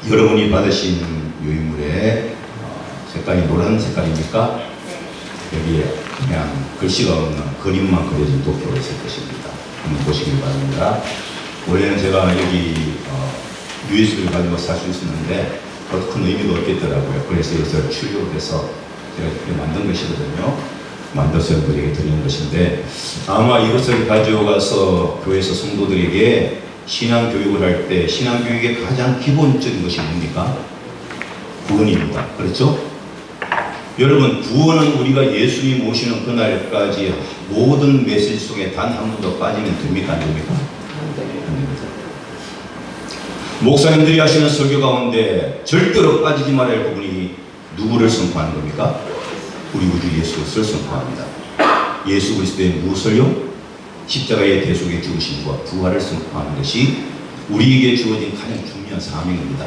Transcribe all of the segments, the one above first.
여러분이 받으신 유인물에 색깔이 노란 색깔입니까? 여기에 그냥 글씨가 없는 그림만 그려진 도표가 있을 것입니다. 한번 보시기 바랍니다. 원래는 제가 여기 USB를 가지고 살 수 있었는데 큰 의미가 없겠더라고요. 그래서 이것을 출력해서 제가 이렇게 만든 것이거든요. 만들어서 여러분에게 드리는 것인데, 아마 이것을 가져가서 교회에서 성도들에게 신앙 교육을 할 때 신앙 교육의 가장 기본적인 것이 뭡니까? 구원입니다. 그렇죠? 여러분, 구원은 우리가 예수님 모시는 그날까지 모든 메시지 속에 단 한 번도 빠지면 됩니까? 안 됩니까? 안 됩니다. 목사님들이 하시는 설교 가운데 절대로 빠지지 말아야 할 부분이 누구를 선포하는 겁니까? 우리 구주 예수 그리스도를 선포합니다. 예수 그리스도의 무엇을요? 십자가의 대속의 죽으심과 부활을 선포하는 것이 우리에게 주어진 가장 중요한 사명입니다.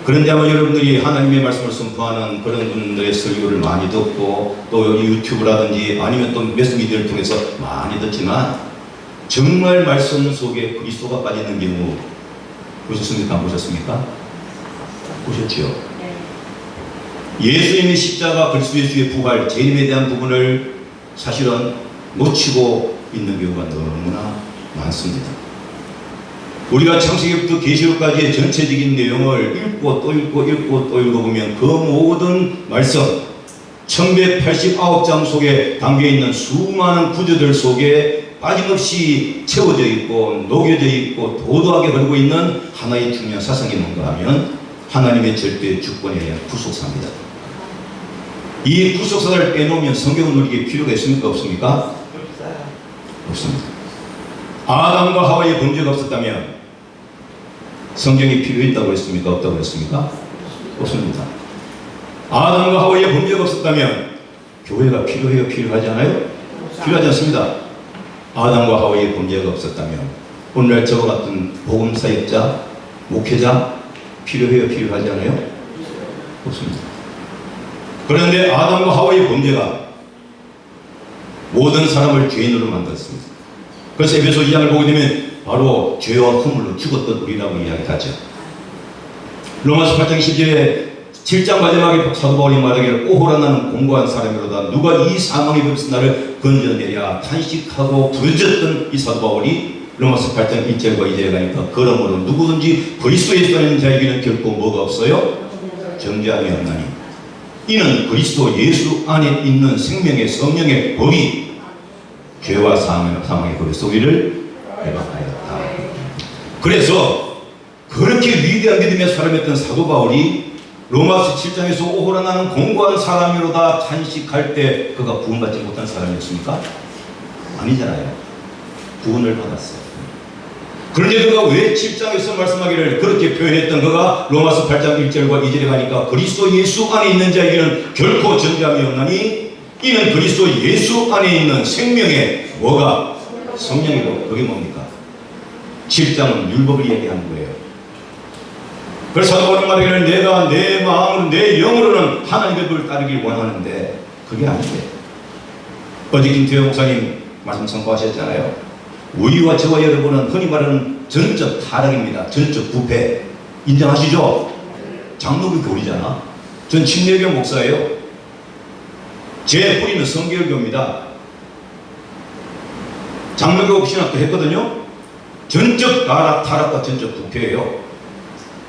그런데 아마 여러분들이 하나님의 말씀을 선포하는 그런 분들의 설교를 많이 듣고 또 유튜브라든지 아니면 또 매스미디어를 통해서 많이 듣지만, 정말 말씀 속에 그리스도가 빠지는 경우 보셨습니까? 안 보셨습니까? 보셨죠? 예수님의 십자가, 그리스도 예수의 부활, 재림에 대한 부분을 사실은 놓치고 있는 경우가 너무나 많습니다. 우리가 창세기부터 계시록까지의 전체적인 내용을 읽고 또 읽어보면 그 모든 말씀 1189장 속에 담겨있는 수많은 구절들 속에 빠짐없이 채워져 있고 녹여져 있고 도도하게 흐르고 있는 하나의 중요한 사상이 뭔가 하면 하나님의 절대 주권에 대한 구속사입니다. 이 구속사를 빼놓으면 성경은 우리에게 필요가 있습니까? 없습니까? 없습니다. 아담과 하와의 범죄가 없었다면 성경이 필요했다고 했습니까? 없다고 했습니까? 없습니다. 아담과 하와의 범죄가 없었다면 교회가 필요해요? 필요하지 않아요? 필요하지 않습니다. 아담과 하와의 범죄가 없었다면 오늘날 저와 같은 복음사역자, 목회자 필요해요? 필요하지 않아요? 없습니다. 그런데 아담과 하와의 범죄가 모든 사람을 죄인으로 만들었습니다. 그래서 에베소 2장을 보게 되면 바로 죄와 허물로 죽었던 우리라고 이야기하죠. 로마서 8장 10절에 7장 마지막에 사도 바울이 말하기를 오호라 나는 공고한 사람이로다 누가 이 사망의 법에서 나를 건져내랴 탄식하고 부르짖었던 이 사도 바울이 로마서 8장 1절과 2절에 가니까 그러므로 누구든지 그리스도 예수 안에 있는 자에게는 결코 뭐가 없어요? 정죄함이 없나니 이는 그리스도 예수 안에 있는 생명의 성령의 법이 죄와 사망의 법에 속이를 해박하였다. 그래서 그렇게 위대한 믿음의 사람이었던 사도 바울이 로마서 7장에서 오호라 나는 공고한 사람이로다 탄식할 때 그가 구원받지 못한 사람이었습니까? 아니잖아요. 구원을 받았어요. 그런데 그가 왜 7장에서 말씀하기를 그렇게 표현했던 그가 로마서 8장 1절과 2절에 가니까 그리스도 예수 안에 있는 자에게는 결코 정죄함이 없나니 이는 그리스도 예수 안에 있는 생명의 뭐가? 성령이고 그게 뭡니까? 7장은 율법을 얘기하는 거예요. 그래서 사도 바울은 말하기를 내가 내 마음으로 내 영으로는 하나님의 법을 따르길 원하는데 그게 아닌데 어제 김태호 목사님 말씀 선포하셨잖아요. 우리와 저와 여러분은 흔히 말하는 전적 타락입니다. 전적 부패 인정하시죠? 장로교 교리잖아. 전 침례교 목사예요. 제 뿌리는 성결교입니다. 장로교 신학도 했거든요. 전적 타락과 전적 부패예요.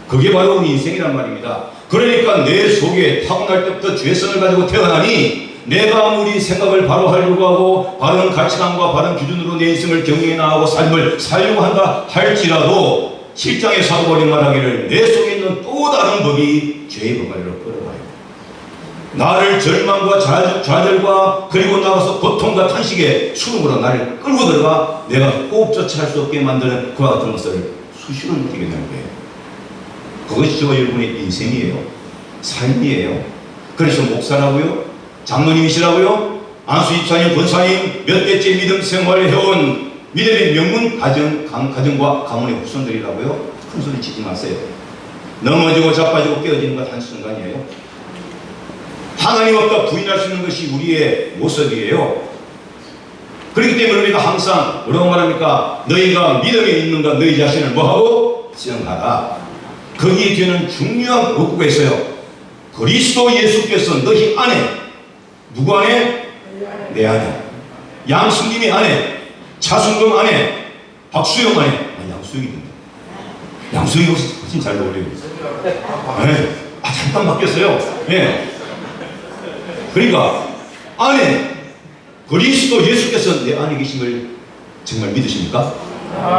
그게 바로 우리 인생이란 말입니다. 그러니까 내 속에 타고날 때부터 죄성을 가지고 태어나니 내가 아무리 생각을 바로 하려고 하고 바른 가치관과 바른 기준으로 내 인생을 경영해 나가고 삶을 살려고 한다 할지라도 7장의 사도 바울이 말하기를 내 속에 있는 또 다른 법이 죄의 법 아래로 끌어가요. 나를 절망과 좌절과 그리고 나가서 고통과 탄식의 수능으로 나를 끌고 들어가 내가 호흡조차 할 수 없게 만드는 그와 같은 것을 수시로 느끼게 되는 거예요. 그것이 저와 여러분의 인생이에요. 삶이에요. 그래서 목사라고요? 장로님이시라고요? 안수집사님, 권사님, 몇 대째 믿음 생활을 해온 믿음의 명문 가정과 가문의 후손들이라고요? 큰 소리 치지 마세요. 넘어지고 자빠지고 깨어지는 것 한순간이에요. 하나님 없다 부인할 수 있는 것이 우리의 모습이에요. 그렇기 때문에 우리가 항상 뭐라고 말합니까? 너희가 믿음에 있는가 너희 자신을 뭐하고? 시험하라. 거기에 뒤에는 중요한 문구가 있어요. 그리스도 예수께서 너희 안에, 누구 안에? 내 안에. 양승김이 안에, 차순금 안에, 박수영 안에. 양수영이던데. 양수영이 훨씬 잘 어울려요. 네. 잠깐 바뀌었어요. 네. 그러니까 안에 그리스도 예수께서 내 안에 계심을 정말 믿으십니까?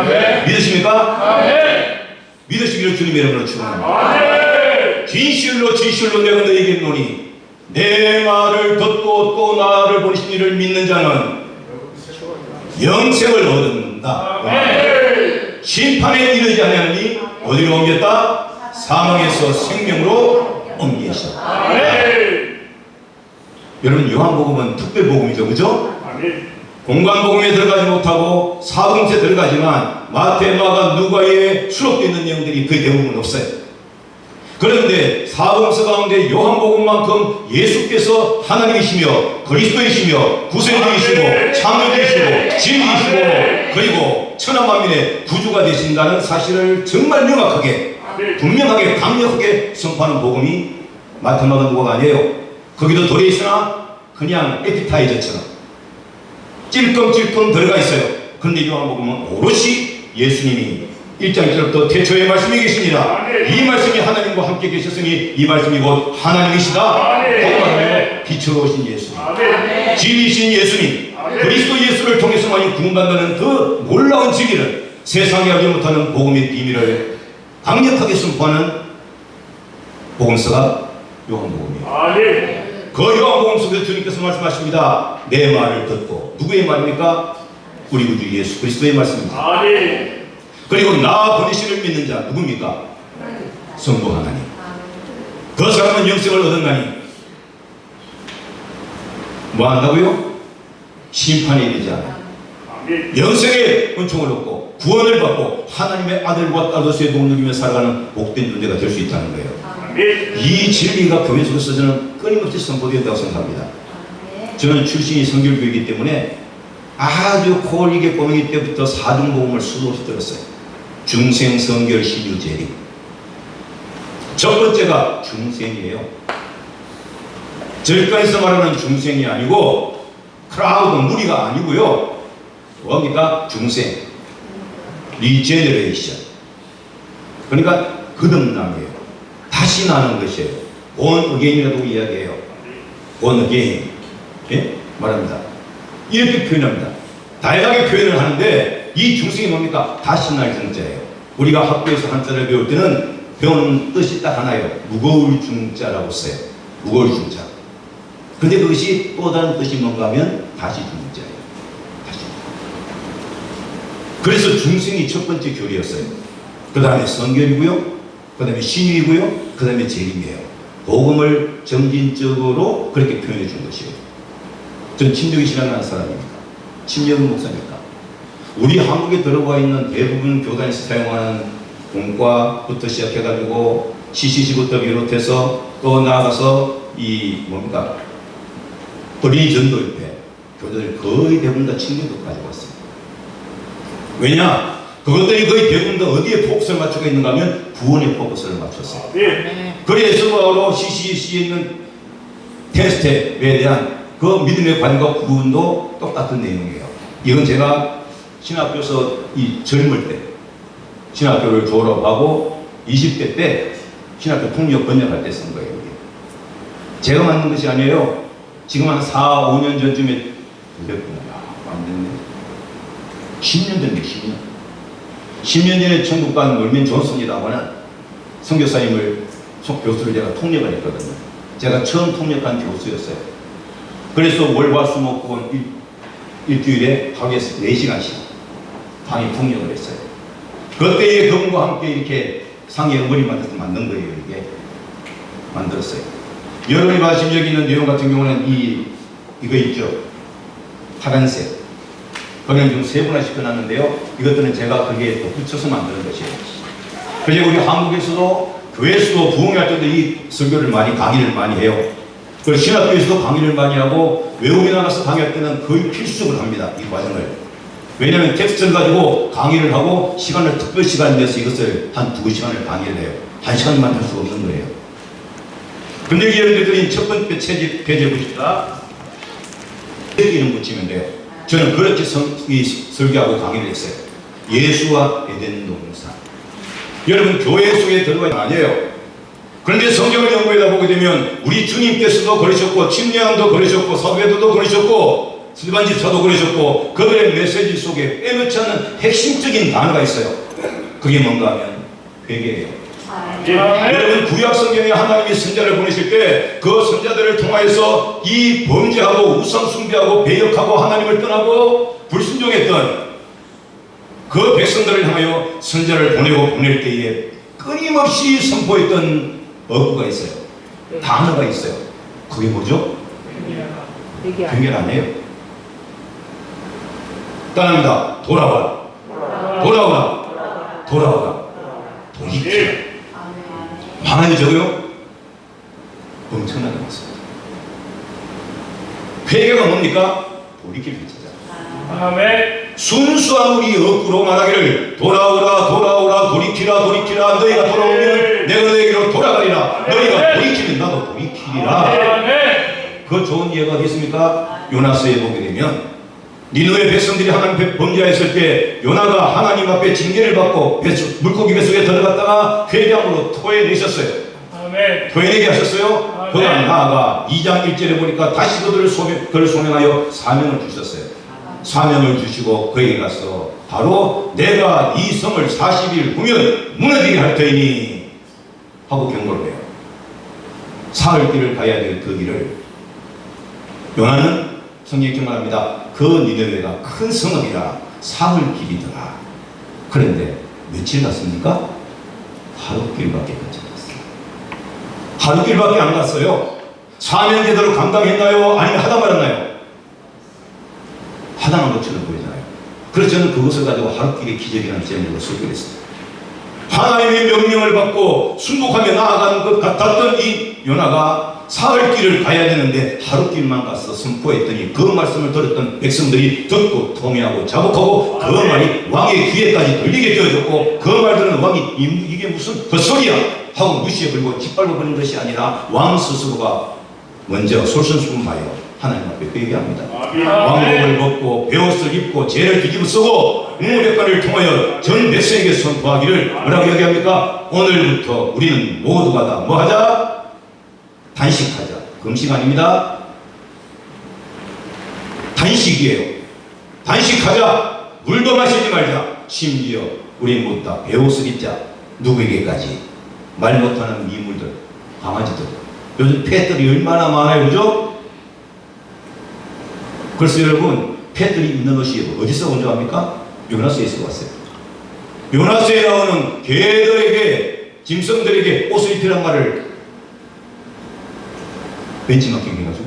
네. 믿으십니까? 네. 믿으시기를 주님의 이름으로 축원합니다. 진실로 진실로 내가 너에게 이르노니 내 말을 듣고 또 나를 보내신 이를 믿는 자는 영생을 얻는다. 심판에 이르지 아니하느니 어디로 옮겼다? 사망에서 생명으로 옮기셨다. 여러분, 요한복음은 특별복음이죠, 그죠? 공간복음에 들어가지 못하고 사복음서에 들어가지만 마태, 마가, 누가에 수록되어 있는 내용들이 거의 대부분 없어요. 그런데 사복음서 가운데 요한복음만큼 예수께서 하나님이시며 그리스도이시며 구세주이시고 참여주이시고 진리이시고 그리고 천하만민의 구주가 되신다는 사실을 정말 명확하게 분명하게 강력하게 선포하는 복음이 마태, 마가, 누가가 아니에요. 거기도 들어 있으나 그냥 에피타이저처럼 찔끔찔끔 들어가 있어요. 그런데 요한복음은 오롯이 예수님이 1장 1절부터 태초에 말씀이 계시니라. 이 말씀이 하나님과 함께 계셨으니 이 말씀이 곧 하나님이시다. 곧 말하며 빛으로 오신 예수님, 진리이신 예수님, 그리스도 예수를 통해서만이 구원받는 그 놀라운 진리를 세상에 알지 못하는 복음의 비밀을 강력하게 선포하는 복음서가 요한복음이에요. 그 요한복음 속에서 주님께서 말씀하십니다. 내 말을 듣고. 누구의 말입니까? 우리 구주 예수 그리스도의 말씀입니다. 그리고 나 보내시를 믿는 자 누굽니까? 성부 하나님. 그 사람은 영생을 얻었나니 뭐 한다고요? 심판에 이르지 않아 영생의 은총을 얻고 구원을 받고 하나님의 아들과 딸로서의 복을 누리며 살아가는 복된 존재가 될 수 있다는 거예요. 이 진리가 교회 속에서 저는 끊임없이 선포되었다고 생각합니다. 저는 출신이 성결교이기 때문에 아주 고리게 꼬맹이 때부터 사등복음을 수도 없이 들었어요. 중생, 성결, 신유, 재림. 첫 번째가 중생이에요. 절간에서 말하는 중생이 아니고 크라우드, 무리가 아니고요. 뭡니까? 중생. 리제너레이션. 그러니까 거듭남이에요. 다시 나는 것이에요. 본 어게인이라고 이야기해요. 본 어게인. 예? 말합니다. 이렇게 표현합니다. 다양하게 표현을 하는데 이 중생이 뭡니까? 다시 날 중자예요. 우리가 학교에서 한자를 배울 때는 배우는 뜻이 딱 하나예요. 무거울 중자라고 써요. 무거울 중자. 근데 그것이 또 다른 뜻이 뭔가 하면 다시 중자예요. 다시. 그래서 중생이 첫 번째 교리였어요. 그 다음에 성결이고요. 그 다음에 신유이고요. 그 다음에 재림이에요. 복음을 점진적으로 그렇게 표현해 준 것이에요. 전 침묵이 신앙하는 사람입니다. 침묵은 목사입니다. 우리 한국에 들어가 있는 대부분 교단에서 사용하는 공과부터 시작해가지고 CCC부터 비롯해서 또 나아가서 이 뭡니까? 어린이 전도협회 교단을 거의 대부분 다 침묵을 가지고 왔어요. 왜냐? 그것들이 거의 대부분 다 어디에 포커스를 맞추고 있는가 하면 구원의 포커스를 맞췄어요. 그래서 바로 CCC에 있는 테스트에 대한 그 믿음의 관과 구원도 똑같은 내용이에요. 이건 제가 신학교에서 이 젊을 때 신학교를 졸업하고 20대 때 신학교 통역 번역할 때 쓴 거예요. 이게. 제가 만든 것이 아니에요. 지금 한 4, 5년 전쯤에 안 됐네. 10년 전에 10년. 10년 전에 천국 간 놀면 존슨이라고 하는 선교사님을 교수를 제가 통역을 했거든요. 제가 처음 통역한 교수였어요. 그래서 월화수목금 일주일에 하루에 4시간씩 강의 통역을 했어요. 그때에 그분과 함께 이렇게 상의 어머니 만들어서 만든 거예요. 이게 만들었어요. 여러분이 봐주신 여기 있는 내용 같은 경우는 이거 있죠. 파란색. 거기는 좀 세분화시켜 놨는데요. 이것들은 제가 거기에 또 붙여서 만드는 것이에요. 그래서 우리 한국에서도 교회에서도 부흥할 때도 이 설교를 많이 강의를 많이 해요. 그리고 신학교에서도 강의를 많이 하고 외국에 나가서 강의할 때는 거의 필수적으로 합니다. 이 과정을. 왜냐하면 텍스트를 가지고 강의를 하고 시간을 특별 시간 내서 이것을 한 2시간을 강의를 해요. 한 시간만 할 수 없는 거예요. 근데 여러분들이 드린 첫 번째 배제 붙입니다. 이름 붙이면 돼요. 저는 그렇게 설교하고 강의를 했어요. 예수와 에덴 동산. 여러분 교회 속에 들어가는 거 아니에요. 그런데 성경을 연구하다 보게 되면 우리 주님께서도 그러셨고 침례왕도 그러셨고 사도베드도 그러셨고 스데반집사도 그러셨고 그들의 메시지 속에 빼놓지 않는 핵심적인 단어가 있어요. 그게 뭔가 하면 회개예요. 여러분 구약 성경에 하나님이 선자를 보내실 때 그 선자들을 통하여서 이 범죄하고 우상 숭배하고 배역하고 하나님을 떠나고 불순종했던 그 백성들을 향하여 선자를 보낼 때에 끊임없이 선포했던 어구가 있어요. 단어가 있어요. 그게 뭐죠? 회개 안 해요. 떠납니다. 돌아와라. 돌아오라. 돌아오라. 돌이키라. 많아요, 적어요? 엄청나게 많습니다. 회개가 뭡니까? 돌이킬 회개자. 아멘. 순수한 우리 어구로 말하기를 돌아오라 돌아오라 돌이키라 돌이키라 너희가 돌아오면 내가 너희로 돌아가리라 너희가 돌이키면 나도 돌이키리라. 그 좋은 예가 어디 있습니까? 요나서에 보게 되면 니느웨 백성들이 하나님 범죄했을 때 요나가 하나님 앞에 징계를 받고 물고기 뱃속에 들어갔다가 회개함으로 토해내셨어요. 토해내게 하셨어요. 그가 나아가 2장 1절에 보니까 다시 그를 소명하여 사명을 주셨어요. 사명을 주시고 그에게 가서 바로 내가 이 성을 40일 후면 무너지게 할 터이니 하고 경고를 해요. 사흘 길을 가야 될 그 길을 요나는 성경에 이렇게 말합니다. 그 니느웨가 큰 성읍이라 사흘 길이더라. 그런데 며칠 갔습니까? 하루 길밖에 가지 않았어요. 하루 길밖에 안 갔어요. 사명 제대로 감당했나요? 아니면 하다 말았나요? 하다는 것처럼 보이잖아요. 그래서 저는 그것을 가지고 하루길의 기적이라는 제목으로 설교를 했습니다. 하나님의 명령을 받고 순복하며 나아가는 것 같았던 이 요나가 사흘 길을 가야 되는데 하루 길만 가서 선포했더니 그 말씀을 들었던 백성들이 듣고 통회하고 자복하고 그 말이 왕의 귀에까지 들리게 되어졌고 그 말 들은 왕이 이게 무슨 헛소리야 하고 무시해버리고 짓밟아 버린 것이 아니라 왕 스스로가 먼저 솔선수범하여 하나님 앞에 회개합니다. 왕복을 벗고 베옷을 입고 죄를 뒤집어 쓰고 우물백관을 통하여 전 백성에게 선포하기를 뭐라고 얘기합니까? 오늘부터 우리는 모두가 다 뭐하자? 단식하자. 금식 아닙니다. 단식이에요. 단식하자. 물도 마시지 말자. 심지어 우리 모두 다 베옷을 입자. 누구에게까지? 말 못하는 미물들, 강아지들. 요즘 펫들이 얼마나 많아요, 그죠? 그래서 여러분, 펫들이 입는 옷이 어디서 온 줄 압니까? 요나서에서 왔어요. 요나서에 나오는 개들에게, 짐승들에게 옷을 입히란 말을 벤치마킹 해가지고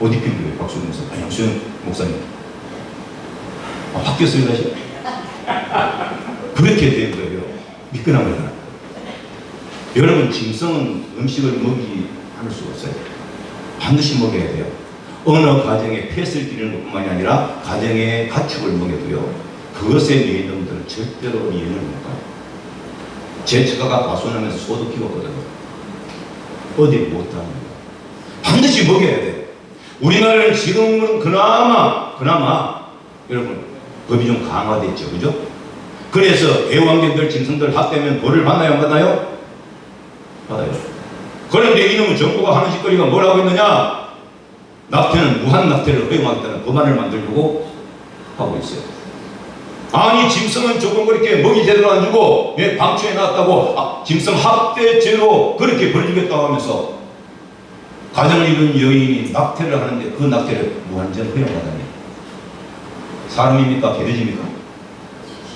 옷 입힌 거예요. 박수영 목사님. 아니, 박수영 목사님. 바뀌었어요, 다시. 그렇게 된 거예요. 미끈한 거잖아. 여러분, 짐승은 음식을 먹지 않을 수가 없어요. 반드시 먹여야 돼요. 어느 가정에 펫을 기르는 것뿐만이 아니라 가정의 가축을 먹여도요. 그것에 매인 놈들은 절대로 이해를 못해요. 제 처가가 과수원하면서 소도 키웠거든요. 어디 못하는 거예요. 반드시 먹여야 돼요. 우리나라는 지금은 그나마 여러분 법이 좀 강화됐죠, 그죠? 그래서 애완견들, 짐승들 합되면 벌을 받나요, 안 받나요? 받아요. 그런데 이놈은 정부가 하는 짓거리가 뭐라고 했느냐? 낙태는 무한 낙태를 허용하겠다는 법안을 만들려고 하고 있어요. 아니 짐승은 조금 그렇게 먹이 제대로 안 주고 방치해 놨다고 짐승 학대죄로 그렇게 벌리겠다고 하면서 가정을 이룬 여인이 낙태를 하는데 그 낙태를 무한정 허용하다니 사람입니까? 개돼지입니까?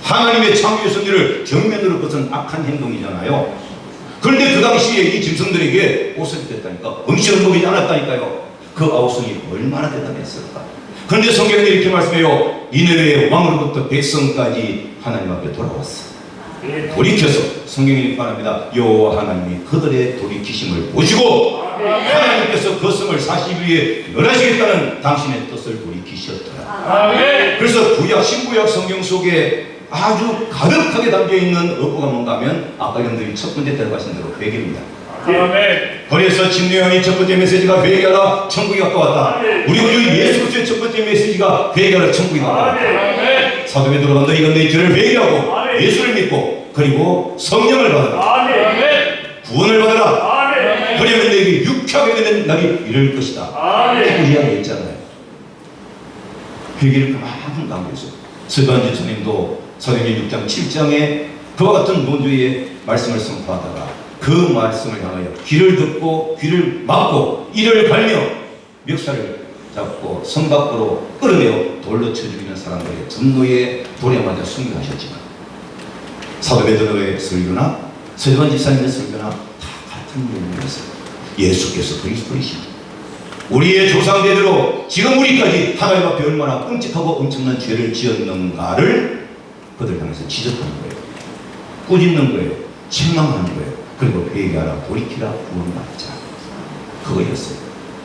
하나님의 창조의 섭리를 정면으로 벗은 악한 행동이잖아요. 그런데 그 당시에 이 짐승들에게 옷을 입혔다니까 음식을 먹이지 않았다니까요. 그 아우성이 얼마나 대단했을까. 그런데 성경은 이렇게 말씀해요. 니느웨의 왕으로부터 백성까지 하나님 앞에 돌아왔어. 돌이켜서 성경이 말합니다. 여호와 하나님이 그들의 돌이키심을 보시고 하나님께서 그 성을 40일에 멸하시겠다는 당신의 뜻을 돌이키셨더라. 그래서 구약 신구약 성경 속에 아주 가득하게 담겨있는 의구가 뭔가 하면 아까 여러분들이 첫 번째 들어가신 대로 회개입니다. 그래서 진노형이 첫 번째 메시지가 회개하라 천국이 가까웠다. 우리 구주 예수 그리스도의 첫 번째 메시지가 회개하라 천국이 가까웠다. 사도 베드로가 너희가 너희 죄를 회개하고 예수를 믿고 그리고 성령을 받아라. 구원을 받아라. 그러면 너희에게 유쾌하게 되는 날이 이를 것이다. 우리 이야기 했잖아요. 회개를 그만큼 강조했어요. 서도한 집사님도 사도행전 6장 7장에 그와 같은 논조의 말씀을 선포하다가 그 말씀을 향하여 귀를 듣고 귀를 막고 이를 갈며 멱살을 잡고 성 밖으로 끌어내어 돌로 쳐 죽이는 사람들의 분노에 돌에 맞아 순교하셨지만 사도 베드로의 설교나 서도한 집사님의 설교나 다 같은 내용이었어요. 예수께서 그리스도이십니다. 우리의 조상대대로 지금 우리까지 하나님 앞에 얼마나 끔찍하고 엄청난 죄를 지었는가를 그들 향해서 지적하는 거예요. 꾸짖는 거예요. 책망하는 거예요. 그리고 회개하라, 돌이키라, 구원받자. 그거였어요.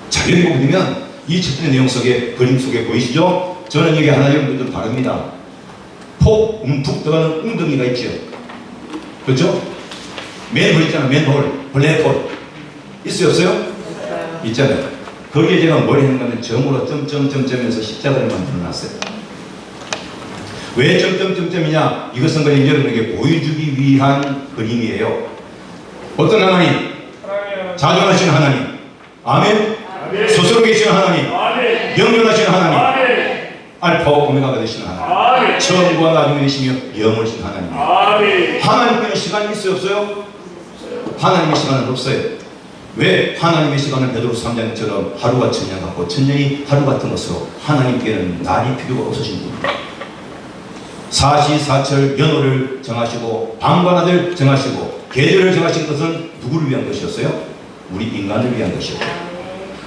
자, 여기 보게 되면 이 첫 번째 내용 속에, 그림 속에 보이시죠? 저는 여기 하나 여러분들 바릅니다. 폭, 푹 들어가는 웅덩이가 있죠. 그렇죠? 맨홀 있잖아, 맨홀, 블랙홀. 있어요, 없어요? 있잖아요. 거기에 제가 뭘 했냐면 점으로 점점점점해서 십자가를 만들어놨어요. 왜 점점점점이냐? 이것은 그냥 여러분에게 보여주기 위한 그림이에요. 어떤 하나님? 자존하시는 하나님. 아멘. 스스로 계시는 하나님. 영존하시는 하나님. 알파와 오메가가 되시는 하나님. 처음과 나중에 되시며 영원하신 하나님. 하나님께는 시간이 있어요, 없어요? 하나님의 시간은 없어요. 왜? 하나님의 시간은 베드로 3장처럼 하루가 천년 같고 천년이 하루 같은 것으로 하나님께는 날이 필요가 없으신 분입니다. 사시사철 연호를 정하시고 방관하들 정하시고 계절을 정하신 것은 누구를 위한 것이었어요? 우리 인간을 위한 것이었죠.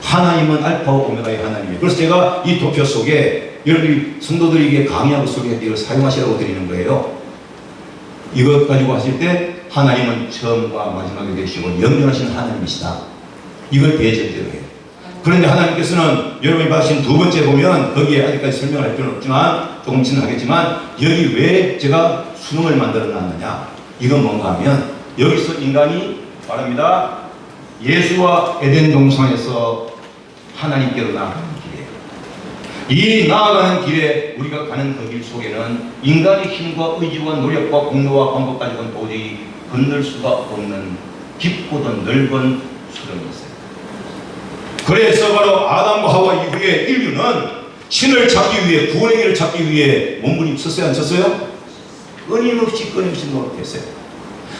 하나님은 알파와 오메가의 하나님이에요. 그래서 제가 이 도표 속에 여러분이 성도들에게 강의하고 소개할 때 이걸 사용하시라고 드리는 거예요. 이것 가지고 하실 때 하나님은 처음과 마지막에 되시고 영존하신 하나님이시다. 이걸 대전제로 해요. 그런데 하나님께서는 여러분이 받으신 두 번째 보면 거기에 아직까지 설명할 필요는 없지만 조금 지나가겠지만 여기 왜 제가 수능을 만들어 놨느냐. 이건 뭔가 하면 여기서 인간이 말합니다. 예수와 에덴 동산에서 하나님께로 나아가는 길이에요. 이 나아가는 길에 우리가 가는 그 길 속에는 인간의 힘과 의지와 노력과 공로와 방법 가지고는 도저히 건널 수가 없는 깊고도 넓은 수렁이 있어요. 그래서 바로 아담과 하와 이후에 인류는 신을 찾기 위해, 구원의 길을 찾기 위해 몸부림쳤어요, 안 쳤어요? 끊임없이 노력했어요.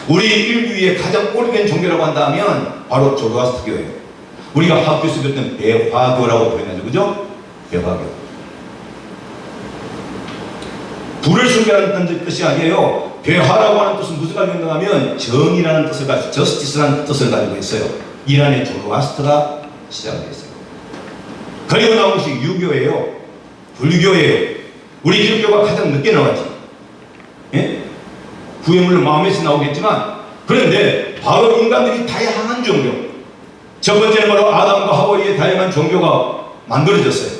우리 인류의 가장 오래된 종교라고 한다면 바로 조로아스터교예요. 우리가 학교에서 배웠던 배화교라고 표현하죠, 그죠? 배화교. 불을 숭배하는 뜻이 아니에요. 배화라고 하는 뜻은 무슨 가지고 있는가 하면 정의라는 뜻을 가지고, 저스티스라는 뜻을 가지고 있어요. 이란의 조로아스터가 시작을 했어요. 그리고 나온 것이 유교예요. 불교예요. 우리 기독교가 가장 늦게 나왔지. 예? 후에 물론 마음에서 나오겠지만, 그런데 바로 인간들이 다양한 종교, 첫 번째는 바로 아담과 하와의 다양한 종교가 만들어졌어요.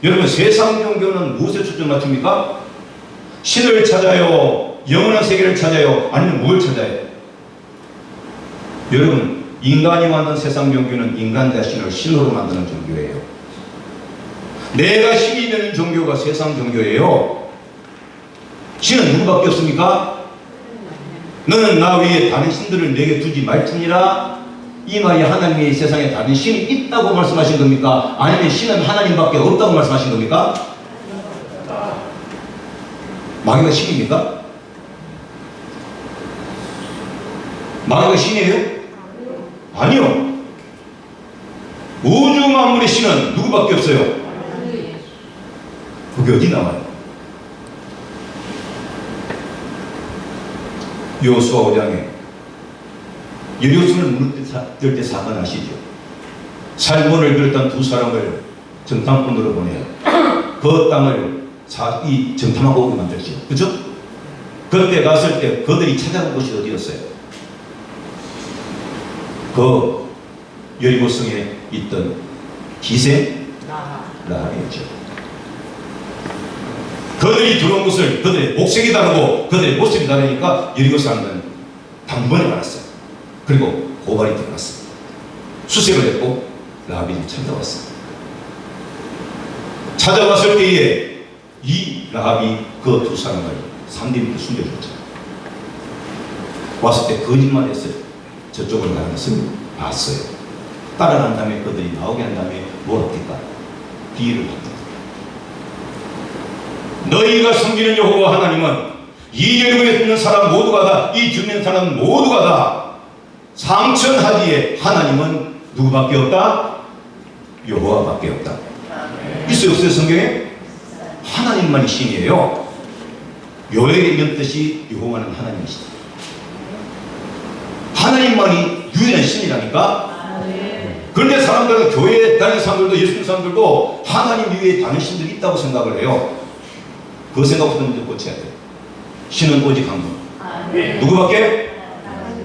여러분, 세상 종교는 무엇에 초점 맞춥니까? 신을 찾아요? 영원한 세계를 찾아요? 아니면 뭘 찾아요? 여러분, 인간이 만든 세상 종교는 인간 자신을 신으로 만드는 종교예요. 내가 신이 되는 종교가 세상 종교예요. 신은 누구밖에 없습니까? 너는 나 외에 다른 신들을 내게 두지 말지니라. 이 말이 하나님이 세상에 다른 신이 있다고 말씀하신 겁니까? 아니면 신은 하나님밖에 없다고 말씀하신 겁니까? 마귀가 신입니까? 마귀가 신이에요? 아니요. 우주 만물의 신은 누구밖에 없어요? 그게 어디 나와요? 여호수아 5장에 여리고성을 무너뜨릴 때 사건 아시죠? 살몬을 비롯한 두 사람을 정탐꾼으로 보내요. 그 땅을 정탐하고 오게 만들죠. 그죠? 그때 갔을 때 그들이 찾아간 곳이 어디였어요? 그 여리고성에 있던 기생 라합이었죠. 그들이 들어온 것을 그들의 목색이 다르고 그들의 모습이 다르니까 여리고 사람들은 단번에 말았어요. 그리고 고발이 들어갔어요. 수색을 했고 라합이 찾아왔어요. 찾아왔을 때에 이 라합이 그 두 사람을 산디한테 숨겨줬죠. 왔을 때 거짓말했어요. 저쪽으로 가는 것을 봤어요. 따라간 다음에 그들이 나오게 한 다음에 뭘 합니까? 비유를 합니다. 너희가 섬기는 여호와 하나님은 이 예루살렘에 있는 사람 모두가 다, 이 주변 사람 모두가 다 상천하기에 하나님은 누구밖에 없다? 여호와밖에 없다. 있어요 없어요 성경에? 하나님만이 신이에요. 요엘에 있는 뜻이 여호와는 하나님이시다. 하나님만이 유일한 신이라니까. 그런데 사람들은 교회에 다니는 사람들도 예수 믿는 사람들도 하나님 이외에 다른 신들이 있다고 생각을 해요. 그 생각부터 먼저 고쳐야 돼요. 신은 오직 한 분. 누구밖에?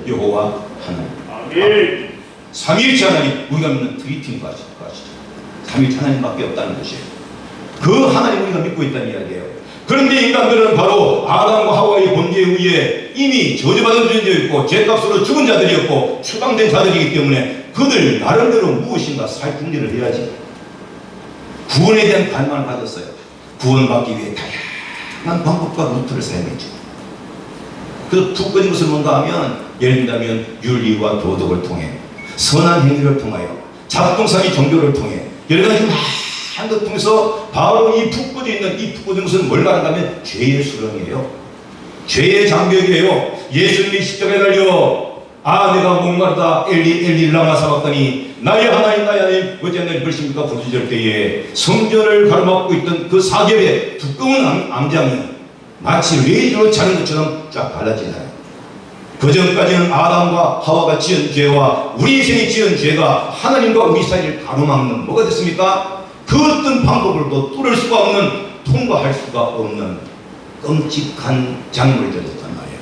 여호와 하나님. 삼위일체 하나님, 우리가 믿는 트리티인 것이죠. 삼위일체 하나님밖에 없다는 것이에요. 그 하나님 우리가 믿고 있다는 이야기예요. 그런데 인간들은 바로 아담과 하와의 범죄에 의해 이미 저주받은 존재였고 죄값으로 죽은 자들이었고 추방된 자들이기 때문에 그들 나름대로 무엇인가 살 준비를 해야지. 구원에 대한 갈망을 가졌어요. 구원받기 위해 다양한 방법과 루트를 사용했죠. 그 두 가지 것을 뭔가 하면, 예를 들면 윤리와 도덕을 통해, 선한 행위를 통하여, 작동삼위 종교를 통해, 여러 가지 많은 것을 통해서 바로 이 푹 꺼져 있는 이 푹 꺼진 것은 뭘 말한다면 죄의 수렁이에요. 죄의 장벽이에요. 예수님이 십자가에 달려 아 내가 목마르다 엘리 엘리 라마 사박다니 나의 하나님 나의 하나님 어찌 나를 부르십니까 부르짖을 때에 성전을 가로막고 있던 그 사겹의 두꺼운 암장이 마치 레이저로 차는 것처럼 쫙 갈라지나요. 그 전까지는 아담과 하와가 지은 죄와 우리 인생이 지은 죄가 하나님과 우리 사이를 가로막는 뭐가 됐습니까? 그 어떤 방법으로도 뚫을 수가 없는, 통과할 수가 없는 끔찍한 장애물이 되었단 말이에요.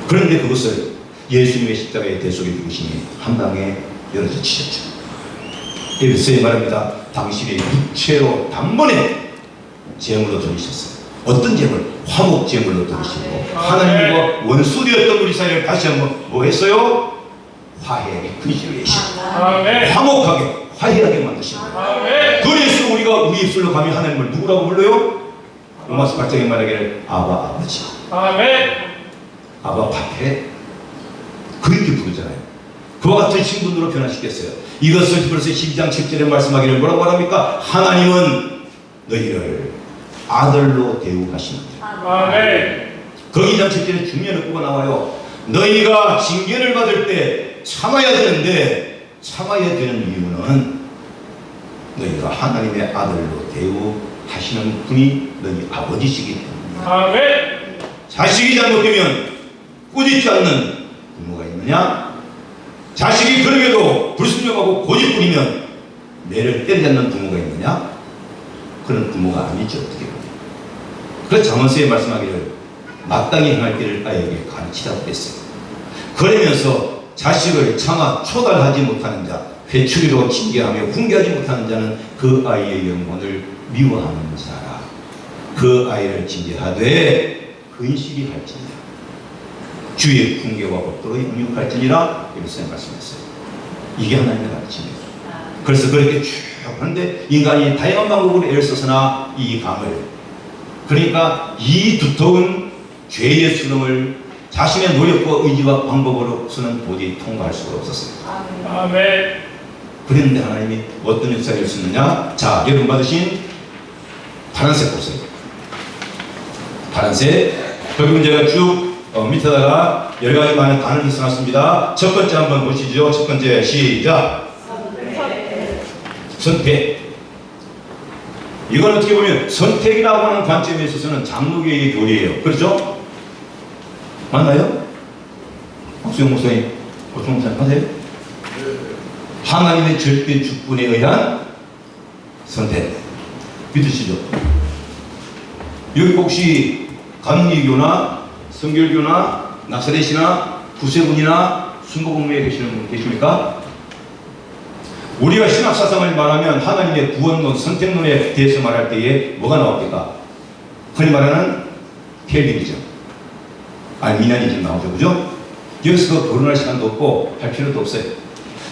그런데 그것을 예수님의 십자가의 대속의 중심이 한 방에 열어져 치셨죠. 에베소에 말합니다. 당신의 육체로 단번에 제물로 드리셨어요. 어떤 제물? 화목 제물로 드리시고 하나님과 원수되었던 우리 사이를 다시 한번 뭐 했어요? 화해하게 그리시고 화목하게 화해하게 만드십니다. 그래서 우리가 우리 입술로 가면 하나님을 누구라고 불러요? 로마서 8장에 말하기를 아바 아버지, 아바 파페, 그렇게 부르잖아요. 그와 같은 신분으로 변화시켰어요. 이것을 벌써 12장 7절에 말씀하기를 뭐라고 말합니까? 하나님은 너희를 아들로 대우하시는다. 거기 2장 7절에 중요한 의구가 나와요. 너희가 징계를 받을 때 참아야 되는데 참아야 되는 이유는 너희가 하나님의 아들로 대우하시는 분이 너희 아버지시기 때문에. 자식이 잘못되면 꾸짖지 않는 부모가 있느냐? 자식이 그러게도 불순종하고 고집부리면 매를 때리지 않는 부모가 있느냐? 그런 부모가 아니죠. 어떻게 보면. 그래서 잠언서에 말씀하기를 마땅히 행할 길을 아이에게 가르치라고 했어요. 그러면서 자식을 차마 초달하지 못하는 자, 회추리로 징계하며 훈계하지 못하는 자는 그 아이의 영혼을 미워하는 자라. 그 아이를 징계하되 근실이 할지니라. 주의 훈계와 법도로 영육할지니라. 이렇게 말씀했어요. 이게 하나님의 가르침이에요. 그래서 그렇게 쭉 하는데 인간이 다양한 방법으로 애를 써서나 이 감을, 그러니까 이 두터운 죄의 수렁을 자신의 노력과 의지와 방법으로서는 도저히 통과할 수가 없었어요. 그런데 하나님이 어떤 역사를 쓰느냐? 자, 여러분 받으신 파란색 보세요. 파란색. 결국은 제가 쭉 밑에다가 여러 가지 많은 단어를 써놨습니다. 첫 번째 한번 보시죠. 첫 번째 시작. 선택. 이건 어떻게 보면 선택이라고 하는 관점에 있어서는 장로교의 교리예요. 그렇죠? 맞나요? 박수영 목사님, 보통 생각하세요? 하나님의 절대 주권에 의한 선택. 믿으시죠? 여기 혹시 감리교나 성결교나 나사렛이나 구세군이나 순복음에 계시는 분 계십니까? 우리가 신학사상을 말하면 하나님의 구원론, 선택론에 대해서 말할 때에 뭐가 나옵니까? 흔히 말하는 켈빈이죠. 알미니안이즘 나오죠. 그죠? 여기서 결혼할 시간도 없고 할 필요도 없어요.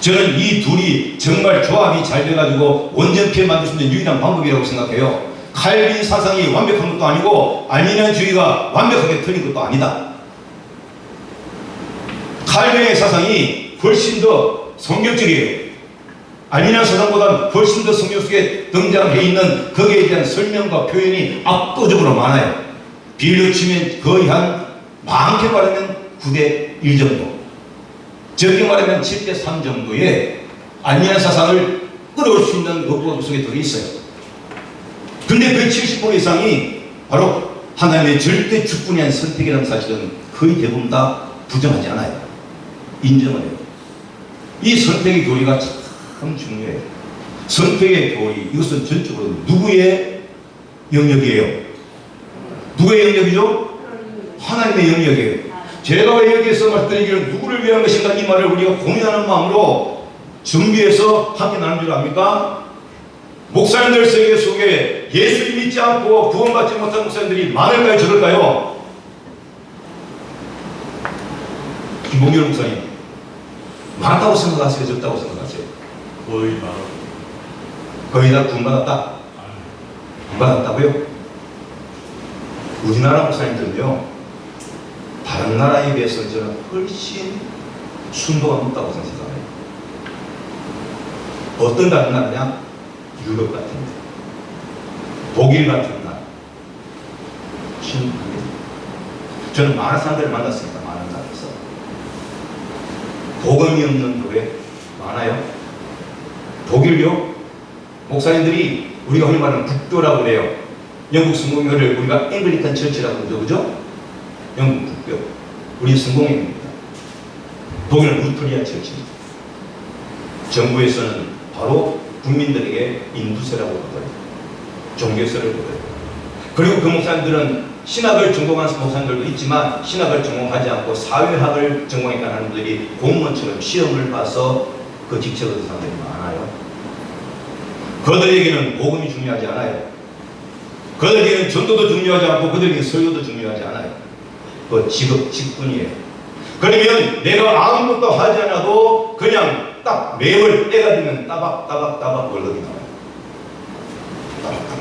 저는 이 둘이 정말 조합이 잘 돼가지고 원전피를 만들 수 있는 유일한 방법이라고 생각해요. 칼빈 사상이 완벽한 것도 아니고 알미니안주의가 완벽하게 틀린 것도 아니다. 칼빈의 사상이 훨씬 더 성경적이에요. 알미니안 사상보다 훨씬 더 성경 속에 등장해 있는 거기에 대한 설명과 표현이 압도적으로 많아요. 비율로 치면 거의 한 많게 말하면 9대 1 정도, 적게 말하면 7대 3 정도의 알미니안 사상을 끌어올 수 있는 것도 속에 들어있어요. 근데 그 70% 이상이 바로 하나님의 절대 주권에 대한 선택이라는 사실은 거의 대부분 다 부정하지 않아요. 인정을 해요. 이 선택의 교리가 참 중요해요. 선택의 교리, 이것은 전적으로 누구의 영역이에요? 누구의 영역이죠? 하나님의 영역이에요. 제가 왜 여기에서 말씀드리기를 누구를 위한 것인가 이 말을 우리가 고민하는 마음으로 준비해서 함께 나눈 줄 압니까? 목사님들 세계 속에 예수를 믿지 않고 구원받지 못한 목사님들이 많을까요? 적을까요? 김봉열 목사님, 많다고 생각하세요? 적다고 생각하세요? 거의 많아. 거의 다 구원받았다? 구원받았다고요? 우리나라 목사님들은요, 다른 나라에 비해서 저는 훨씬 순도가 높다고 생각해요. 어떤 다른 나라냐? 유럽 같은 데, 독일 같은 나라. 저는 많은 사람들을 만났습니다. 많은 나라에서. 복음이 없는 교회 많아요. 독일요? 목사님들이 우리가 흔히 말하는 국교라고 그래요. 영국 성공교회를 우리가 앵글리칸 처치라고 그러죠. 그죠? 영국 국교. 우리 성공회입니다. 독일은 루터리안 처치입니다. 정부에서는 바로 국민들에게 인두세라고 하거든요. 종교세를 보여요. 그리고 그 목사님들은 신학을 전공한 목사님들도 있지만 신학을 전공하지 않고 사회학을 전공했다는 사람들이 공무원처럼 시험을 봐서 그 직책을 얻은 사람들이 많아요. 그들에게는 복음이 중요하지 않아요. 그들에게는 전도도 중요하지 않고 그들에게는 설교도 중요하지 않아요. 그 직분이에요. 그러면 내가 아무것도 하지 않아도 그냥 딱 매월 때가 되면 따박따박 월급이 나와요. 따박따박.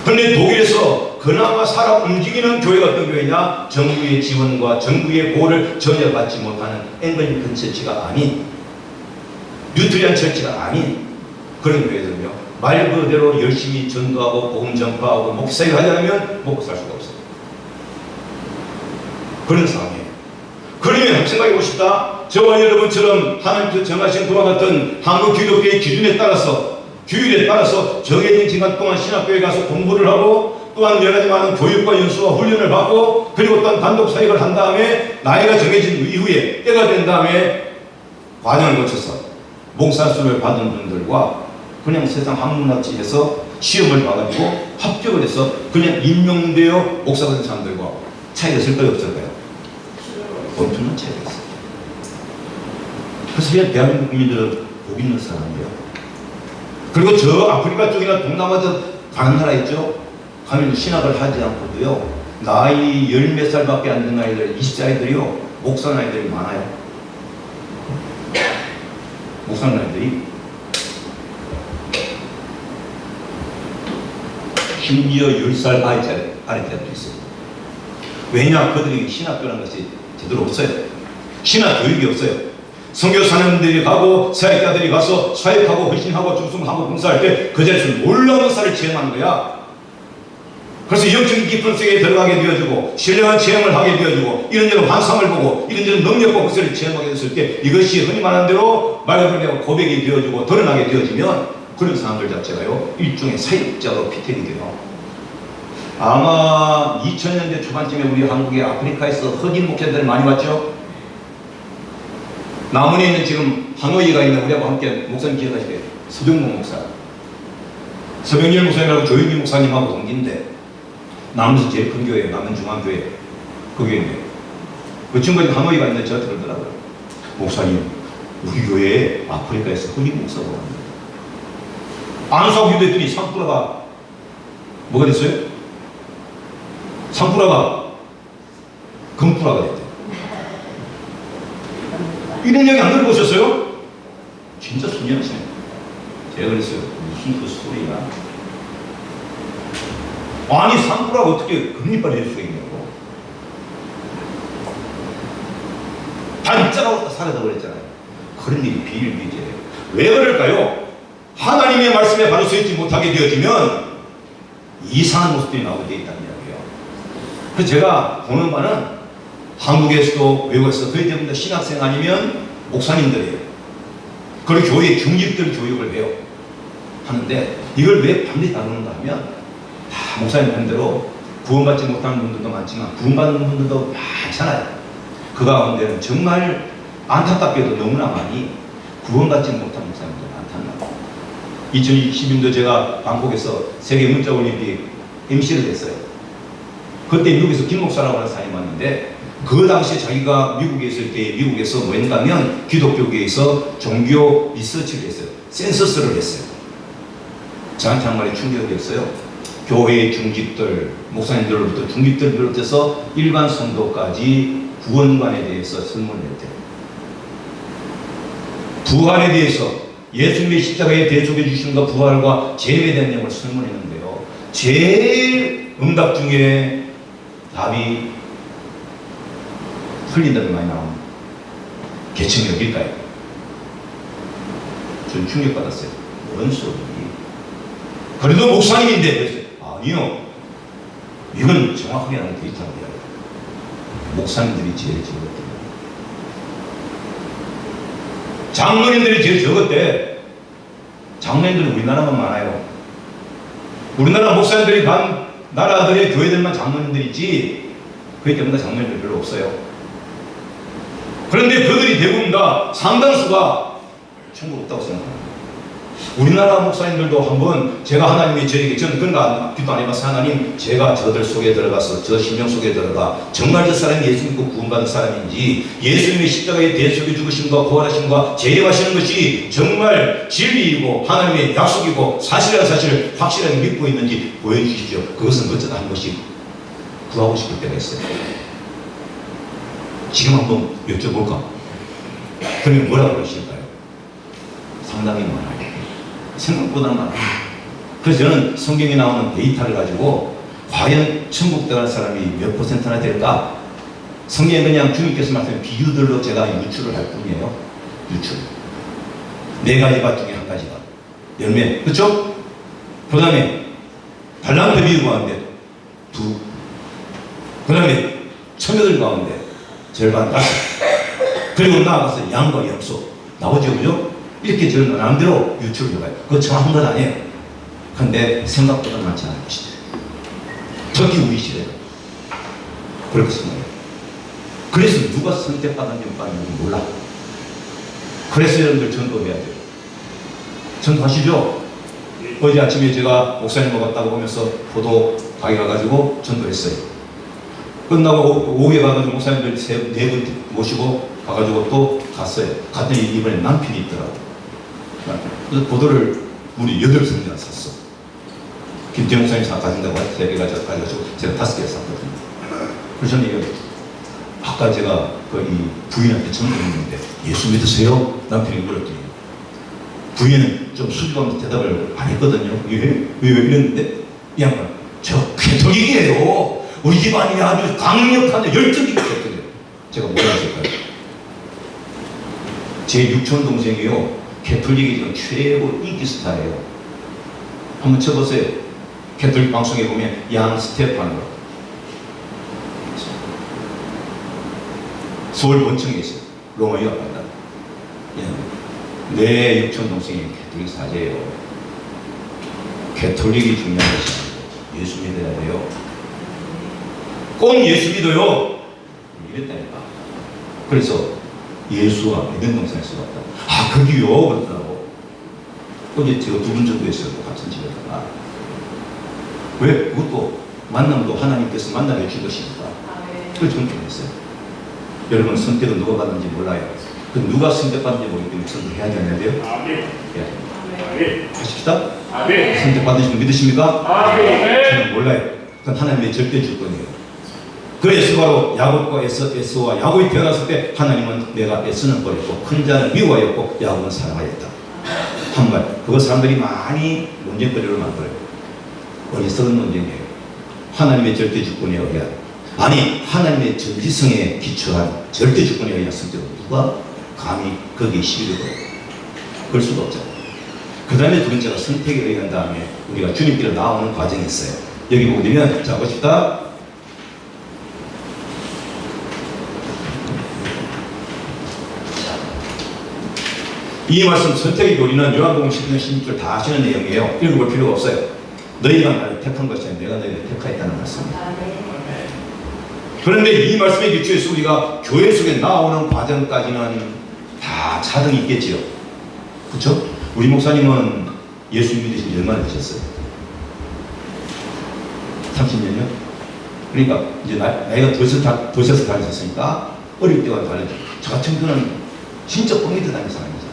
그런데 독일에서 그나마 살아 움직이는 교회가 어떤 교회냐? 정부의 지원과 정부의 보호를 전혀 받지 못하는 앵글리칸 처치가 아닌, 루터리안 처치가 아닌 그런 교회들은요, 말 그대로 열심히 전도하고 복음 전파하고 목사를 하지 않으면 먹고 살 수가 없어요. 그런 상황이에요. 그러면 한번 생각해 보십시다. 저와 여러분처럼 하나님께서 정하신 그와 같은 한국 기독교의 기준에 따라서, 규율에 따라서 정해진 기간 동안 신학교에 가서 공부를 하고 또한 여러 가지 많은 교육과 연수와 훈련을 받고 그리고 또한 단독 사역을 한 다음에 나이가 정해진 이후에 때가 된 다음에 과정을 거쳐서 목사수를 받은 분들과 그냥 세상 한문학지에서 시험을 봐가지고 합격을 해서 그냥 임명되어 목사가 된 사람들과 차이가 있을까요? 없을까요? 엄청난 차이가 있어요. 그래서 대한민국 국민들은 복 있는 사람이에요. 그리고 저 아프리카 쪽이나 동남아 저 다른 나라 있죠? 가면 신학을 하지 않고도요, 나이 10몇 살밖에 안 된 아이들, 20살들이요, 목사 나이들이 많아요. 목사 나이들이. 심지어 10살 아래때도 있어요. 왜냐? 그들에게 신학교라는 것이 제대로 없어요. 신학 교육이 없어요. 선교사님들이 가고 사역자들이 가서 사역하고 헌신하고 중승하고 봉사할 때 그 자리에서 놀라운 역사를 체험하는 거야. 그래서 영적인 깊은 속에 들어가게 되어지고 신령한 체험을 하게 되어지고 이런저런 환상을 보고 이런저런 능력과 것을 체험하게 됐을 때 이것이 흔히 말하는 대로 말 그대로 고백이 되어지고 드러나게 되어지면 그런 사람들 자체가요, 일종의 사역자로 피팅이 돼요. 아마 2000년대 초반쯤에 우리 한국에 아프리카에서 흑인 목사들이 많이 왔죠. 남원에 있는 지금 하노이가 있는 우리하고 함께 목사님 기억하시대요. 서병목 목사. 서병열 목사님하고 조윤기 목사님하고 동기인데 남원에서 제일 큰 교회예요. 남원 중앙교회. 그 교회인데 그 친구가 하노이가 있는데 저한테 그러더라고요. 목사님, 우리 교회에 아프리카에서 흑인 목사가 왔는데 안수하고 기도했더니 3%가 뭐가 됐어요? 상프라가 금프라가 됐대. 이런 얘기 안 들어보셨어요? 진짜 순이하시네. 제가 그랬어요. 무슨 그 소리야? 아니 상프라가 어떻게 금리빨이 될 수가 있냐고. 다 입장하고 사라져 버렸잖아요. 그런 일이 비일비재해요. 왜 그럴까요? 하나님의 말씀에 바로 서있지 못하게 되어지면 이상한 모습들이 나오게 되어 있다는 이야기예요. 그래서 제가 보는 바는 한국에서도 외국에서도 거의 대부분 신학생 아니면 목사님들이에요. 그리고 교회 중직들 교육을 해요. 하는데 이걸 왜 반드시 다루는가 하면 다 목사님 반대로 구원받지 못하는 분들도 많지만 구원받는 분들도 많잖아요. 그 가운데는 정말 안타깝게도 너무나 많이 구원받지 못한 목사님들 많다는 거예요. 2020년도 제가 방콕에서 세계 문자 올림픽 MC를 했어요. 그때 미국에서 김 목사라고 하는 사람이 왔는데 그 당시에 자기가 미국에 있을 때 미국에서 뭐 했냐면 기독교계에서 종교 리서치를 했어요. 센서스를 했어요. 저한테 한 말이 충격이었어요. 교회의 중직들, 목사님들로부터 중직들 비롯해서 일반 성도까지 구원관에 대해서 설문을 했대요. 부활에 대해서 예수님의 십자가에 대속해 주심과 부활과 재림에 대한 내용을 설문했는데요. 제일 응답 중에 답이 틀린 답이 많이 나옵니다. 계층이 어딜까요? 전 충격받았어요. 뭔 소리? 그래도 목사님인데 그랬어요. 아니요. 이건 정확하게 나는 데이터입니다. 목사님들이 제일 적었대요. 장로님들이 제일 적었대. 장로님들은 우리나라만 많아요. 우리나라 목사님들이 간 나라들의 교회들만 장로님들이지 그렇기 때문에 장로님들 별로 없어요. 그런데 그들이 대부분 다 상당수가 천국 없다고 생각합니다. 우리나라 목사님들도 한번 제가 하나님의 저에게 저는 그런 기도 안 해봐서 하나님 제가 저들 속에 들어가서 저 심령 속에 들어가 정말 저 사람이 예수 믿고 구원받은 사람인지 예수님의 십자가에 대속해 죽으심과 부활하심과 재림하시는 것이 정말 진리이고 하나님의 약속이고 사실이라는 사실을 확실하게 믿고 있는지 보여주십시오. 그것은 어쩌다 한 번씩 구하고 싶을 때가 있어요. 지금 한번 여쭤볼까? 그러면 뭐라고 그러실까요? 상당히 많아요. 생각보다 많아요. 그래서 저는 성경에 나오는 데이터를 가지고 과연 천국 들어갈 사람이 몇 %나 될까? 성경에 그냥 주님께서 말씀하신 비유들로 제가 유추를 할 뿐이에요. 유추. 4가지 밭 중에 1가지가 열매. 그렇죠? 그 다음에 달란트 비유 가운데 2. 그 다음에 처녀들 가운데 절반 5. 그리고 나아가서 양과 염소. 나오죠, 그죠? 이렇게 저는 나름대로 유추를 해봐요. 그거 정확한 건 아니에요. 그런데 생각보다 많지 않은 것이죠. 특히 우리 시대는 그렇게 생각해요. 그래서 누가 선택받았는지 몰라. 그래서 여러분들 전도해야 돼요. 전도하시죠? 어제 아침에 제가 목사님 먹었다고 보면서 포도 가게 가가지고 전도했어요. 끝나고 오후에 가가지고 목사님들 4분 모시고 가가지고 또 갔어요. 갔더니 이번에 남편이 있더라고. 그래서 포도를 우리 8성이나 샀어. 김태형 목사님 가진다고 3개 가져가지고 제가 5개 샀거든요. 그래서 저는 이거 아까 제가 이 부인한테 전도했는데 예수 믿으세요? 남편이 물었더니 부인은 좀 수줍어하면서 대답을 안 했거든요. 왜 이랬는데 이 양반 저 개토릭이에요. 우리 집안이 아주 강력한 열정이 있었거든요. 제가 뭐라 했을까요? 제 육촌 동생이요. 개톨릭이 지금 최고 인기 스타예요. 한번 쳐보세요. 개톨릭 방송에 보면 양 스테파노. 서울 본청에 있어요. 로마 유학 간다. 내 육촌 동생이 개톨릭 사제예요. 개톨릭이 중요한 것이 아니고 예수 믿어야 돼요. 꼭 예수 믿어요. 이랬다니까. 그래서 예수와 믿는 동생을 써봤다. 아, 거기요? 그러더라고. 어제 제가 2분 정도 했어요. 같은 집에다가. 왜? 그것도 만남도 하나님께서 만나게 해준 것이니까. 그걸 존중했어요. 여러분, 선택은 누가 받는지 몰라요. 그 누가 선택받는지 모르기 때문에 선택해야 되는데요. 예. 하십시다. 선택받으시는 분 믿으십니까? 저는 몰라요. 그건 하나님의 절대 주권이에요. 그래서 바로 야곱과 에서와 야곱이 태어났을 때 하나님은 내가 에서는 버렸고 큰 자는 미워하였고 야곱은 사랑하였다. 한 말. 그거 사람들이 많이 논쟁거리로 만들어요. 어리석은 논쟁이에요. 하나님의 절대 주권에 의한, 아니 하나님의 전지성에 기초한 절대 주권에 의했을 때 누가 감히 거기에 시비를 걸어요? 그럴 수가 없잖아요. 그 다음에 두 번째가 선택에 의한 다음에 우리가 주님께로 나오는 과정이 있어요. 여기 보게 되면, 자, 보십시다. 이 말씀 선택의 교리는 요한복음 10장 16절 다 하시는 내용이에요. 읽어볼 필요가 없어요. 너희가 나를 택한 것이 아니라 내가 너희를 택하였다는 말씀입니다. 그런데 이 말씀에 기초해서 우리가 교회 속에 나오는 과정까지는 다 차등이 있겠지요. 그렇죠? 우리 목사님은 예수 믿으신 지 얼마나 되셨어요? 30년이요? 그러니까 이제 나이가 드셔서 다니셨으니까 어릴 때와 다르죠. 저 같은 경우는 진짜 뻥이드 다닌 사람이잖아요.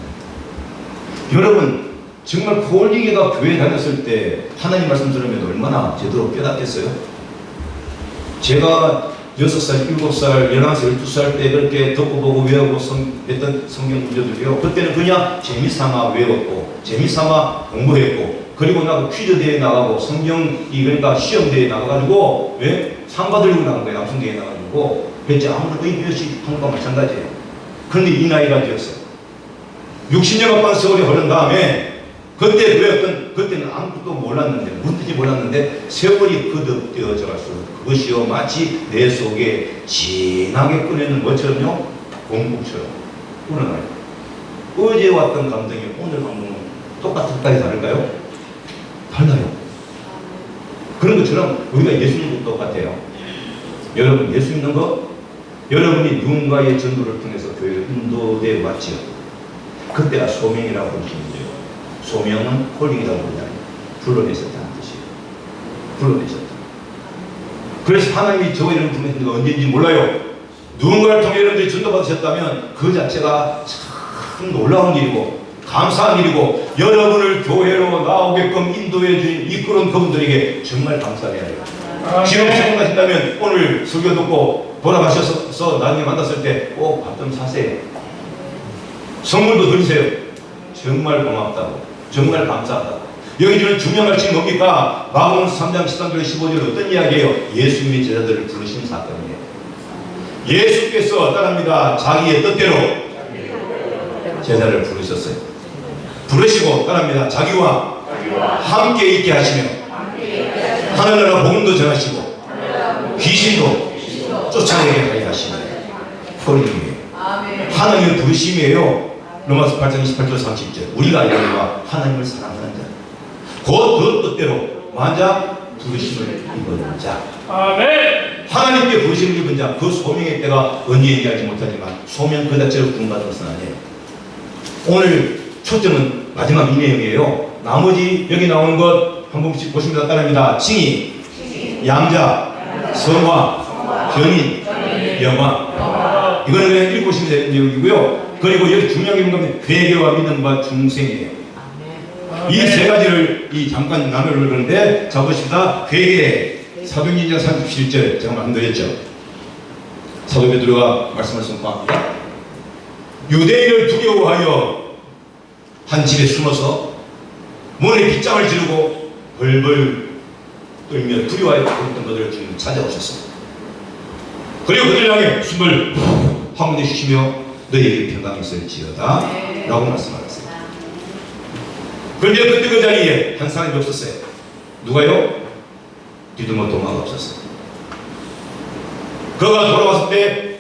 여러분 정말 홀리게가 교회 다녔을 때 하나님 말씀 들으면 얼마나 제대로 깨닫겠어요? 제가 6살, 7살, 11살, 12살 때 그렇게 듣고 보고 외우고 했던 성경 구절들이요. 그때는 그냥 재미삼아 외웠고 재미삼아 공부했고, 그리고 나도 퀴즈 대회 나가고 성경이 그러니까 시험 대회 나가가지고 왜? 상 받으려고 나간 거예요. 남성 대회 나가지고. 그랬지 아무런 의미 없이 한 것과 마찬가지예요. 그런데 이 나이가 되었어요. 60년 가까운 세월이 흐른 다음에 그때 그때는 아무것도 몰랐는데, 뭔지 몰랐는데 세월이 거듭되어져 갈수록 그것이요 마치 내 속에 진하게 꺼내는 것처럼요, 공국처럼 우러나요. 어제 왔던 감정이 오늘 감정은 똑같을까요? 다를까요? 달라요. 그런 것처럼 우리가 예수님도 똑같아요. 여러분 예수 믿는 거, 여러분이 누군가의 전도를 통해서 교회에 인도되어 왔지요. 그때가 소명이라고 부르시는데요. 소명은 콜링이라고 부르잖아요. 불러내셨다는 뜻이에요. 불러내셨다. 그래서 하나님이 저 이름 부르신 게 언제인지 몰라요. 누군가를 통해 여러분들이 전도받으셨다면 그 자체가 참 놀라운 일이고 감사한 일이고, 여러분을 교회로 나오게끔 인도해 주신 이끌은 그분들에게 정말 감사해야 해요. 지금 생각하신다면 오늘 설교 듣고 돌아가셔서 나중에 만났을 때 꼭 밥 좀 사세요. 선물도 드리세요. 정말 고맙다고, 정말 감사하다고. 여기 주는 중요한 말씀이 뭡니까? 마가복음 3장 13절 15절 어떤 이야기예요? 예수님이 제자들을 부르신 사건이에요. 예수께서 따릅니다. 자기의 뜻대로 제자를 부르셨어요. 부르시고 따릅니다. 자기와 함께 있게 하시며 하늘나라 복음도 전하시고 귀신도 쫓아내게 하게 하시며 그림이에요. 하나님의 부르심이에요. 로마서 8장 28절 30절 우리가 알려니와 하나님을 사랑하는 자, 곧 그 뜻대로 만약 부르심을 입은 자. 아멘. 하나님께 부르심을 입은 자, 그 소명의 때가 언제인지 알지 못하지만 소명 그 자체로 구원받은 것은 아니에요. 오늘 초점은 마지막 이 내용이에요. 나머지 여기 나오는 것 한 번씩 보시면 따릅니다. 칭의, 양자, 성화, 견인, 영화. 이거는 그냥 읽으시면 되는 내용이고요. 그리고 여기 중요한 게 뭔가 회개와 믿음과 중생이에요. 이 세 가지를 잠깐 나누려고 그러는데, 자 보십시다. 회개, 사도행전 37절 제가 말씀드렸죠. 사도 베드로가 말씀을 선포합니다. 유대인을 두려워하여 한 집에 숨어서 문에 빗장을 지르고 벌벌 떨며 두려워하여 그랬던 것들을 지금 찾아오셨습니다. 그리고 그들을 향해 숨을 한 번 내쉬시며 너희에게 평강이 있을지어다 라고 말씀하셨어요. 그런데 그때 그 자리에 한 사람이 없었어요. 누가요? 디두모 도마가 없었어요. 그가 돌아왔을 때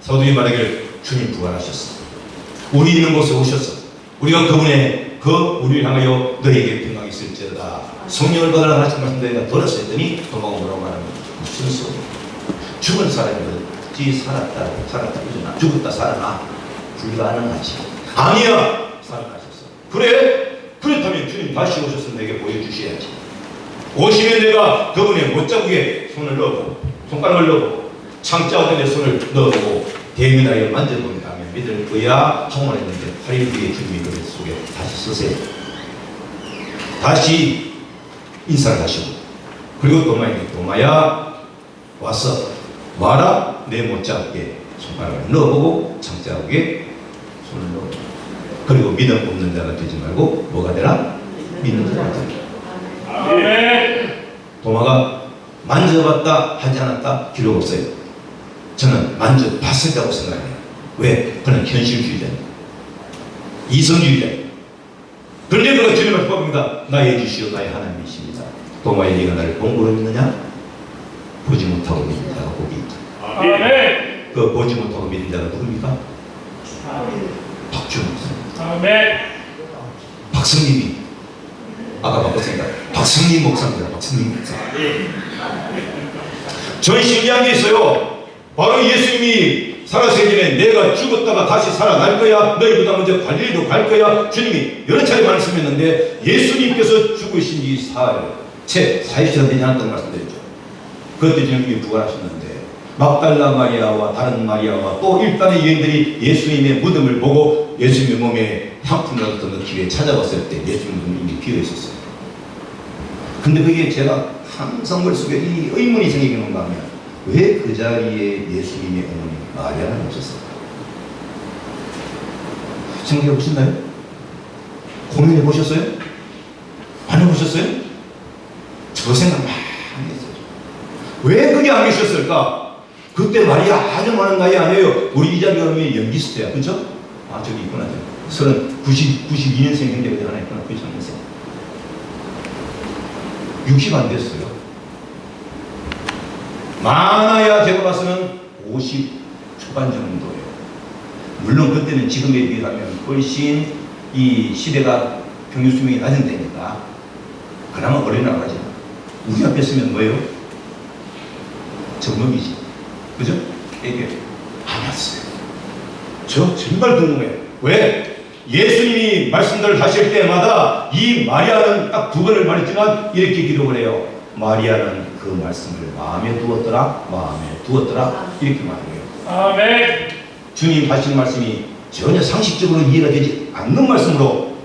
사도들이 말하기를 주님 부활하셨어. 우리 있는 곳에 오셨어. 우리가 우리를 향하여 너희에게 평강이 있을지어다. 성령을 받으라 하신 말씀 너희가 들었어 했더니 도마가 뭐라고 말합니다. 무슨 소리? 죽은 사람이 어찌 살았다 일어나, 죽었다 살아나 불가능하지. 아니야, 살아나셨어. 그래? 그렇다면 주님 다시 오셔서 내게 보여주셔야지. 오시면 내가 그분의 못자국에 손을 넣고 손가락을 넣고 창자에 내 손을 넣고 대민하여 만져본다면 믿을 거야 하고 말했는데 8일 뒤에 주님이 그 속에 다시 서세요. 다시 인사를 하시고, 그리고 도마야 왔어. 와라 내 못자국에 손가락을 넣어보고 장자국에 손을 넣어. 그리고 믿음 없는 자가 되지 말고 뭐가 되라? 믿는 자가 되라. 아멘. 도마가 만져봤다 하지 않았다 기록 없어요. 저는 만져봤었다고 생각해요. 왜? 그는 현실주의자입니다. 이성주의자입니다. 그런데 그가 주님을 뽑습니다. 나의 주시오 나의 하나님이십니다. 도마에 네가 나를 본고로 믿느냐? 보지 못하고 믿는 자가 복이 있다. 아멘. 그 보지 못하고 믿는 자가 누굽니까? 박주영 목사님. 아멘. 박성님이 아까 바꿨습니다. 박성님 목사입니다. 박성님 목사. 저는 신기한 게 있어요. 바로 예수님이 살아계신 전에 내가 죽었다가 다시 살아날 거야. 너희보다 먼저 갈릴리로 갈 거야. 주님이 여러 차례 말씀했는데 예수님께서 죽으신 지 채 40시간 되지 않았다고 말씀드렸죠. 그때 주님이 부활하셨는데 막달라 마리아와 다른 마리아와 또 일단의 여인들이 예수님의 무덤을 보고 예수님의 몸에 향품을 얻었던 그 기회에 찾아봤을 때 예수님의 무덤이 이미 비어 있었어요. 근데 그게 제가 항상 머릿속에 이 의문이 생기는 거 하면 왜 그 자리에 예수님의 어머니 마리아는 없었을까? 생각해 보셨나요? 고민해 보셨어요? 안 해보셨어요? 저 생각 많이 했어요. 왜 그게 안 계셨을까? 그때 마리아 아주 많은 나이 아니에요. 우리 이 자리에 오면 연기스트야. 그죠? 아, 저기 있구나. 92년생 형제가 하나 있구나. 93년생. 60 안 됐어요. 많아야 되고 나서는 50 초반 정도예요. 물론 그때는 지금에 비하면 훨씬 이 시대가 평균 수명이 낮은 때니까 그나마 어린아가지. 우리 앞에 쓰면 뭐예요? 정범이지. 그죠? 이게 안 왔어요. 저 정말 궁금해요. 왜? 예수님이 말씀들을 하실 때마다 이 마리아는 딱 두 번을 말했지만 이렇게 기록을 해요. 마리아는 그 말씀을 마음에 두었더라, 마음에 두었더라. 이렇게 말해요. 아멘. 주님 하신 말씀이 전혀 상식적으로 이해가 되지 않는 말씀으로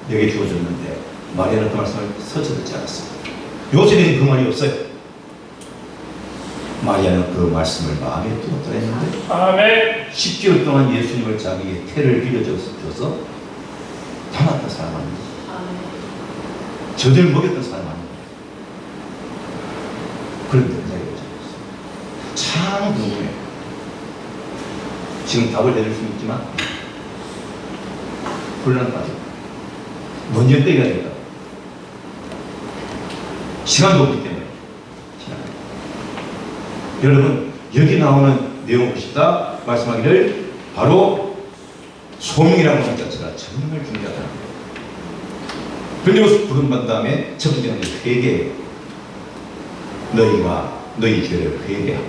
내게 주어졌는데 마리아는 그 말씀을 스쳐 듣지 않았습니다. 요새는 그 말이 없어요. 마리아는 그 말씀을 마음에 두었더라 했는데 아멘. 10개월 동안 예수님을 자기의 태를 빌려줘서 담았던 사람 아닙니다. 젖을 먹였던 사람 아닙니다. 그런데 그 자리에 오셨어요. 참 궁금해요. 지금 답을 내릴 수는 있지만 혼란 빠지고 먼저 빼야 된다. 시간도 없기 때문에. 여러분 여기 나오는 내용을 보시다 말씀하기를 바로 소명이라는 것 자체가 정말 중요하다는 거예요. 그리고 부름받은 다음에 첫 번째는 회개예요. 너희가 너희 죄를 회개하고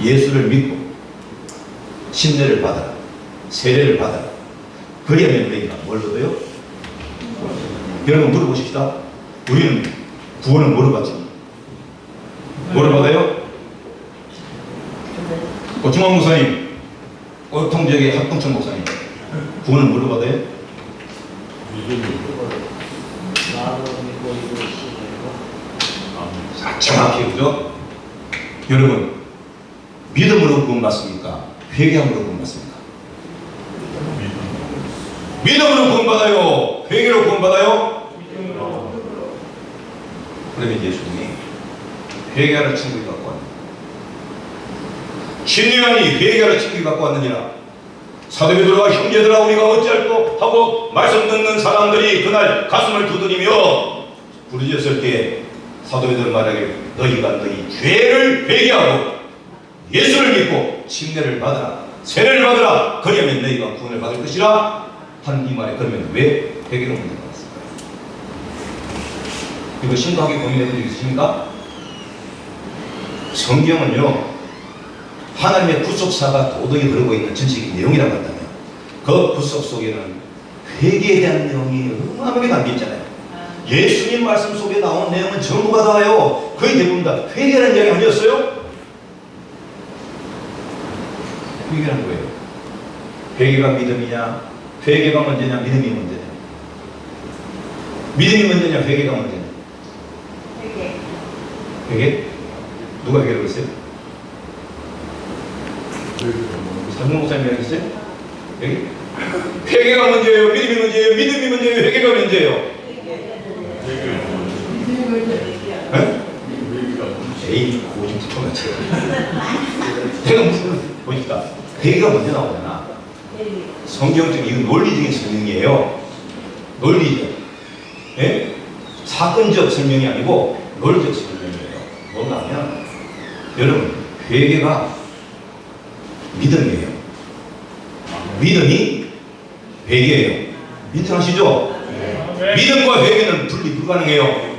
예수를 믿고 신뢰를 받아라. 세례를 받아라. 그리하면 너희가 뭘 얻어요? 여러분 물어보십시다. 우리는 구원을 뭐로 받죠? 뭐로 받아요? 고충환 목사님, 오통지역의 합동천 목사님, 구원을 뭐로 받아요? 정확히 그죠? 여러분 믿음으로 구원받습니까? 회개함으로 구원받습니까? 믿음으로 구원받아요? 회개로 구원받아요? 그러면 예수님이 회개하는 친구를 갖고 왔느냐? 신령하니 회개하는 친구를 갖고 왔느니라. 사도 베드로가 형제들아 우리가 어찌할꼬 하고 말씀 듣는 사람들이 그날 가슴을 두드리며 부르짖었을 때 사도 베드로 말하기를 너희가 너희 죄를 회개하고 예수를 믿고 침례를 받으라 세례를 받으라 그리하면 너희가 구원을 받을 것이라 하는 이 말에 그러면 왜 회개로 문제가 왔을까요? 이거 심각하게 고민해 본 적 있으십니까? 성경은요 하나님의 구속사가 도덕이 흐르고 있는 전체적인 내용이라고 한다면 그 구속 속에는 회개에 대한 내용이 어마어마하게 담겨 있잖아요. 예수님 말씀 속에 나오는 내용은 전부가 다요 거의 대부분 다 회개라는 이야기 아니었어요? 회개란 거예요. 회개가 믿음이냐 회개가 먼저냐 믿음이 먼저냐 믿음이 먼저냐 회개가 먼저냐 회개? 누가 회개라고 했어요? 상무 목사님이 했어요? 여기? 회개가 문제예요? 믿음이 문제예요? 믿음이 문제예요? 회개가 문제예요? 네? 에이, 그거 좀 짚어맞춰요. 회개가 무슨, 보니까 회개가 먼저 나오잖아. 성경적, 이건 논리적인 설명이에요. 논리적. 예? 사건적 설명이 아니고 논리적 설명이에요. 뭔가 하면, 여러분, 회개가 믿음이에요. 믿음이 회개예요. 인정하시죠? 믿음과 회개는 분리 불가능해요.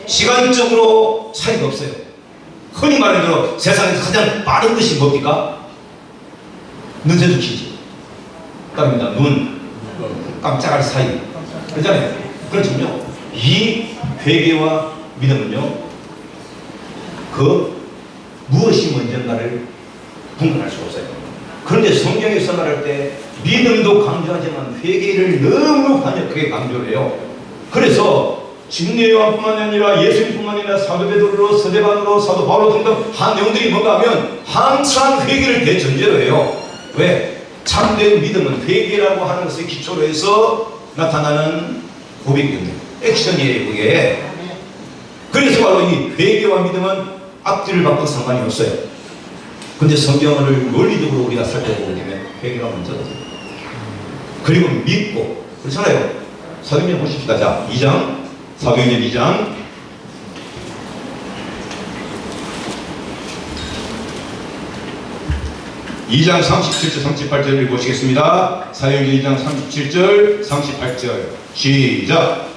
시간적으로 차이가 없어요. 흔히 말하는 대로 세상에서 가장 빠른 것이 뭡니까? 눈새도 키지. 그럽니다. 눈, 깜짝할 사이. 그렇잖아요. 그렇군요. 이 회개와 믿음은요, 그 무엇이 먼저인가를 분간할 수 없어요. 그런데 성경에서 말할 때 믿음도 강조하지만 회개를 너무 강력하게 강조를 해요. 그래서 진리 요한뿐만 아니라 예수님뿐만 아니라 사도 베드로, 스데반으로, 사도 바울로 등등 한 내용들이 뭔가 하면 항상 회개를 대전제로 해요. 왜? 참된 믿음은 회개라고 하는 것을 기초로 해서 나타나는 고백입니다. 액션이에요, 그게. 그래서 바로 이 회개와 믿음은 앞뒤를 바꿔도 상관이 없어요. 근데 성경을 논리적으로 우리가 살펴보게 되면 회개가 먼저거든요. 그리고 믿고, 그렇잖아요. 사도행전 보십시다. 자, 2장, 사도행전 2장. (2장) 37절 38절을 보시겠습니다. 사도행전 2장 37절 38절 시작.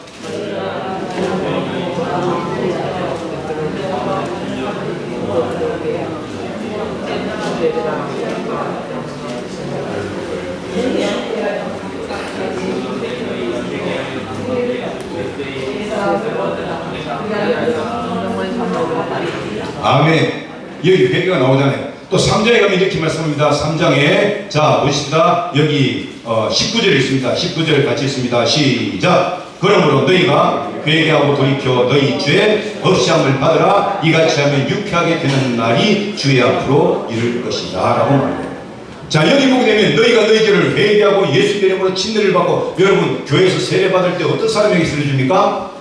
아멘. 여기 회개가 나오잖아요. 또 3장에 가면 이렇게 말씀합니다. 3장에 자 보십시다. 여기 19절에 있습니다. 19절 같이 있습니다. 시작. 그러므로 너희가 회개하고 돌이켜 너희 죄 없이함을 받으라. 이같이 하면 유쾌하게 되는 날이 주의 앞으로 이를 것이다 라고 말해요. 자, 여기 보게 되면 너희가 너희 죄를 회개하고 예수 이름으로 침례를 받고, 여러분 교회에서 세례 받을 때 어떤 사람에게 세례 줍니까?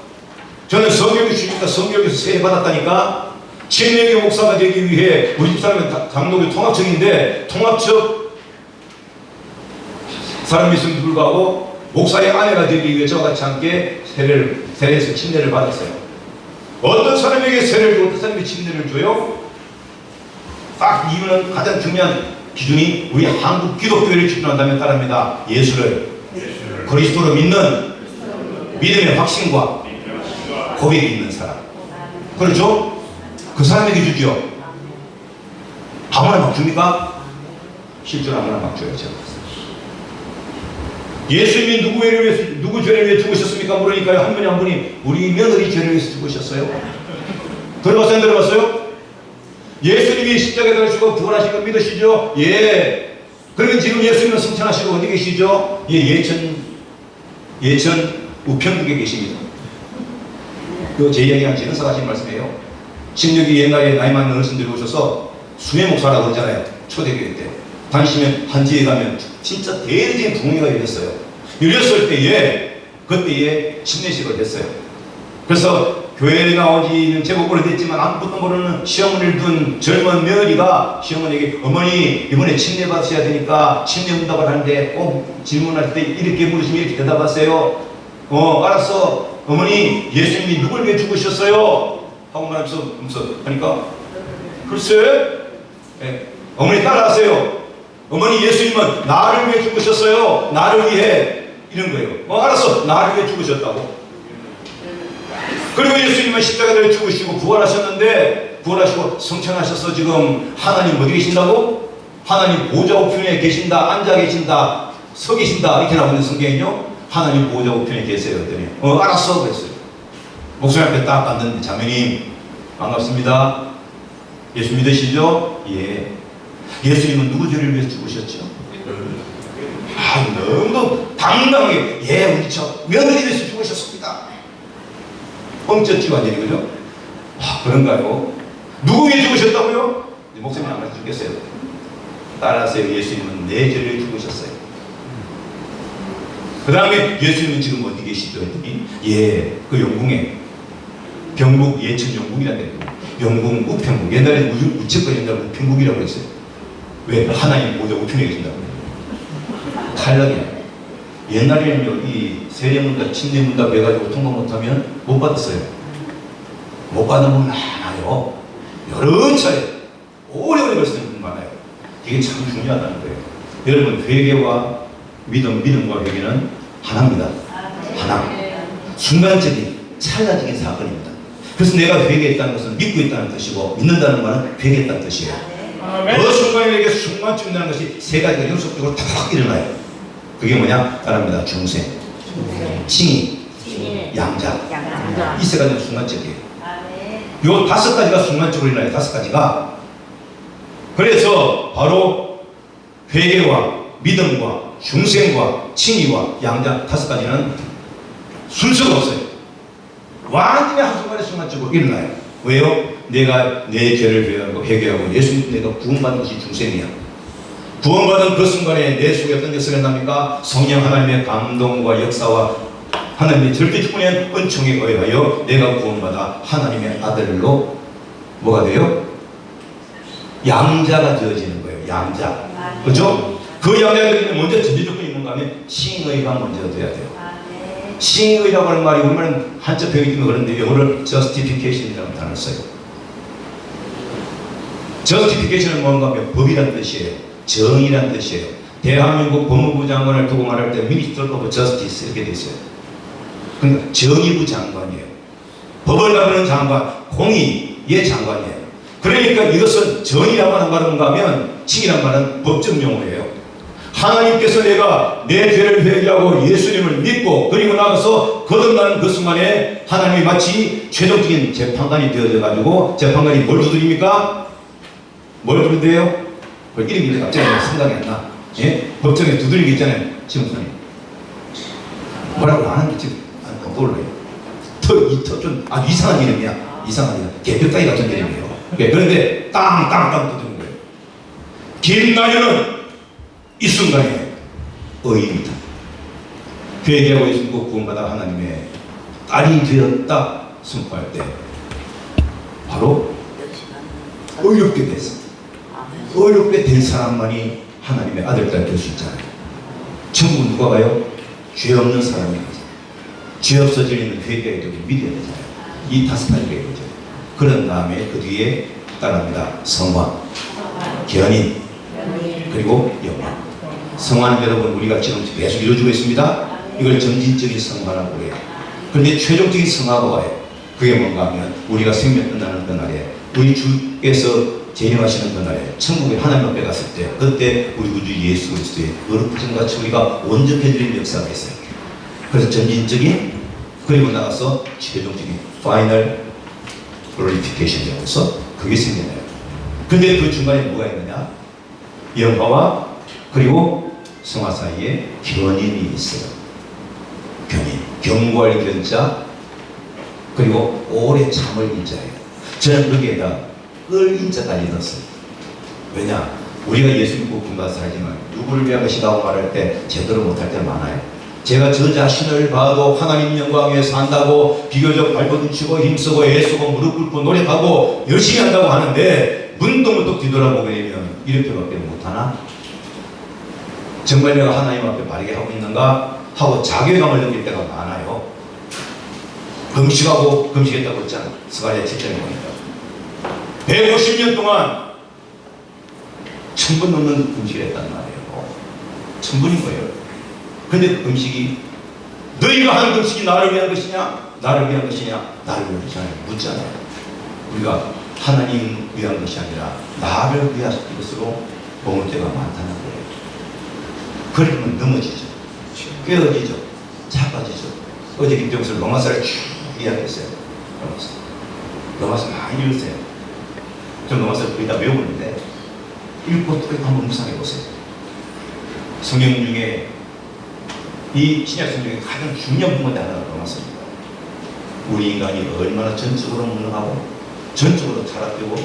저는 성경이 주니까 성경에서 세례 받았다니까. 침례교 목사가 되기 위해 우리 집사람은 장로교 통합청인데 통합청 사람이 있음에도 불구하고 목사의 아내가 되기 위해 저와 같이 함께 세례에서 침례를 받았어요. 어떤 사람에게 세례를 주고 어떤 사람에게 침례를 줘요? 딱 이유는 가장 중요한 기준이 우리 한국 기독교를 기준한다면 따릅니다. 예수를 그리스도로 믿는 믿음의 확신과 고백이 있는 사람. 그렇죠? 그 사람에게 주죠. 아무나 막 줍니까? 실제로 아무나 막 줘야죠. 예수님이 누구 죄를 위해 죽으셨습니까? 물으니까요, 한 분이 한 분이 우리 며느리 죄를 위해서 죽으셨어요. 들어봤어요? 안 들어봤어요? 예수님이 십자가에 달리시고 부활하신 거 믿으시죠? 예. 그러면 지금 예수님은 승천하시고 어디 계시죠? 예, 예천 우편국에 계십니다. 그 제 이야기랑 지은사가 하신 말씀이에요. 신력이 옛날에 나이 많은 어르신들이 오셔서 수혜 목사라고 그러잖아요. 초대교회 때. 다니시면 한지에 가면 진짜 대대적인 부흥회가 열렸어요. 열렸을 때에 그때에 침례식을 했어요. 그래서 교회에 나온 지는 제법 오래됐지만 아무것도 모르는 시어머니를 둔 젊은 며느리가 시어머니에게 어머니 이번에 침례 받으셔야 되니까 침례 응답을 하는데 꼭 질문할 때 이렇게 물으시면 이렇게 대답하세요. 알았어. 어머니 예수님이 누굴 위해 죽으셨어요? 하고 말하면서 하니까 글쎄 네. 어머니 따라하세요. 어머니 예수님은 나를 위해 죽으셨어요. 나를 위해. 이런 거예요. 알았어. 나를 위해 죽으셨다고. 그리고 예수님은 십자가에 죽으시고 부활하셨는데 부활하시고 성천하셔서 지금 하나님 어디 계신다고? 하나님 보좌 우편에 계신다. 앉아 계신다. 서 계신다. 이렇게 나오는 성경이요. 하나님 보좌 우편에 계세요. 그랬더니 알았어 그랬어요. 목사님 앞에 딱 갔는데 자매님 반갑습니다. 예수 믿으시죠? 예. 예수님은 누구 죄를 위해서 죽으셨죠? 너무 당당하게 예 우리 저 며느리 위해서 죽으셨습니다. 뻥쳤지 완전히. 그죠? 그런가요? 누구 위해 죽으셨다고요? 목사님 안 가르쳐 주겠어요. 따라하세요. 예수님은 내 죄를 죽으셨어요. 그 다음에 예수님은 지금 어디 계시죠? 했더니 예, 그 영궁에 경북 예천 영궁이라는 데요. 영궁 우평국. 옛날에 우체권 옛날에 우평국이라고 했어요. 왜? 하나님 모두 우평에 계신다고. 탈락이야. 옛날에는요, 이 세례문답, 침례문답 해가지고 통과 못하면 못 받았어요. 못 받는 분 많아요. 여러 차례, 오래오래 걸리는 분 많아요. 이게 참 중요하다는 거예요. 여러분, 회개와 믿음과 회개는 하나입니다. 하나. 순간적인, 찰나적인 사건입니다. 그래서 내가 회개했다는 것은 믿고 있다는 뜻이고, 믿는다는 말은 회개했다는 뜻이에요. 그 순간에 내게 순간쯤이라는 것이 세 가지가 연속적으로 탁 일어나요. 그게 뭐냐? 따릅니다. 중생, 칭의, 양자. 이 세 가지는 순간적이에요. 요 다섯 가지가 순간적으로 일어나요. 다섯 가지가. 그래서 바로 회개와 믿음과 중생과 칭의와 양자 다섯 가지는 순서가 없어요. 완전히 한순간에 순간적으로 일어나요. 왜요? 내가 내 죄를 회개하고 예수님 내가 구원받은 것이 중생이야. 구원받은 그 순간에 내 속에 어떤 것을 했답니까? 성령 하나님의 감동과 역사와 하나님의 절대 주권의 은총에 의하여 내가 구원받아 하나님의 아들로 뭐가 돼요? 양자가 되어지는 거예요. 양자. 그죠? 그 양자가 되면 먼저 전제 조건이 뭔가 하면 칭의가 먼저 돼야 돼요. 칭의라고 하는 말이 우리말은 한자 표현이 있는 그런데 영어를 justification이라는 단어를 써요. justification은 뭔가 하면 법이라는 뜻이에요. 정의라는 뜻이에요. 대한민국 법무부 장관을 두고 말할 때 Minister of Justice 이렇게 돼 있어요. 그러니까 정의부 장관이에요. 법을 다루는 장관, 공의의 장관이에요. 그러니까 이것은 정의라고 하는 말은 뭔가 하면 칭이란 말은 법적 용어예요. 하나님께서 내가 내 죄를 회개하고 예수님을 믿고 그리고 나가서 거듭나는 그 순간에 하나님이 마치 최종적인 재판관이 되어져 가지고 재판관이 뭘 두드립니까? 뭘 두드려요? 그 이름이 갑자기 생각이 안 나. 예? 법정에 두드리는 게 있잖아요. 지금선이 뭐라고 안 하는 게 지금 안 떠올라요. 터 좀 아주 이상한 이름이야. 이상한 이름. 개벽다기 같은 이름이에요. 그런데 땅 두드리는 거예요. 김나연은 이 순간에 의입니다. 회개하고 예수님과 구원받아 하나님의 딸이 되었다 선포할 때 바로 의롭게 됐습니다. 의롭게 된 사람만이 하나님의 아들딸 될 수 있잖아요. 천국 누가 가요? 죄 없는 사람이 가죠. 죄 없어지는 회개에 되고 믿어야 되잖아요. 이 다섯 가지가 있죠. 그런 다음에 그 뒤에 따릅니다. 성화, 견인, 그리고 영화. 성화는 여러분 우리가 지금 계속 이루어지고 있습니다. 이걸 점진적인 성화라고 해요. 그런데 최종적인 성화가 와요. 그게 뭔가 하면 우리가 생명 끝나는 그날에 우리 주께서 재림하시는 그날에 천국에 하나님 앞에 갔을 때 그때 우리 구주 예수 그리스도의 거룩하신 같이 우리가 온전해지는 역사가 있어요. 그래서 점진적인 그리고 나가서 최종적인 파이널 글로리피케이션이라고 해서 그게 생겨나요. 근데 그 중간에 뭐가 있느냐? 영화와 그리고 성화 사이에 견인이 있어요. 견인, 경고할 견자 그리고 오래 참을 인자예요. 저는 거기에다 끌 인자까지 넣었어요. 왜냐? 우리가 예수 믿고 구원받아 살지만 누구를 위한 것이라고 말할 때 제대로 못할 때 많아요. 제가 저 자신을 봐도 하나님 영광 위에 산다고 비교적 발버둥치고 힘쓰고 애쓰고 무릎 꿇고 노력하고 열심히 한다고 하는데 문득문득 뒤돌아보게 되면 이렇게밖에 못하나? 정말 내가 하나님 앞에 바르게 하고 있는가? 하고 자괴감을 느낄 때가 많아요. 금식했다고 했잖아. 스가랴 7장에 보니까 150년 동안 1000번 넘는 금식을 했단 말이에요. 1000번인 거예요. 근데 그 금식이 너희가 한 금식이 나를 위한 것이냐? 나를 위한 것이냐? 나를 위한 것이 아니라 묻잖아요. 우리가 하나님 위한 것이 아니라 나를 위한 것으로 먹을 때가 많다는 거예요. 그러면 넘어지죠. 깨어지죠. 자빠지죠. 어제 김정수를 로마서를 쭉 이야기했어요. 로마서 많이 읽으세요. 좀 로마서를 거의 다 외우는데 읽고 또 한번 묵상해 보세요. 성경 중에 이 신약 성경의 가장 중요한 부분이 하나가 로마서입니다. 우리 인간이 얼마나 전적으로 무능하고 전적으로 타락되고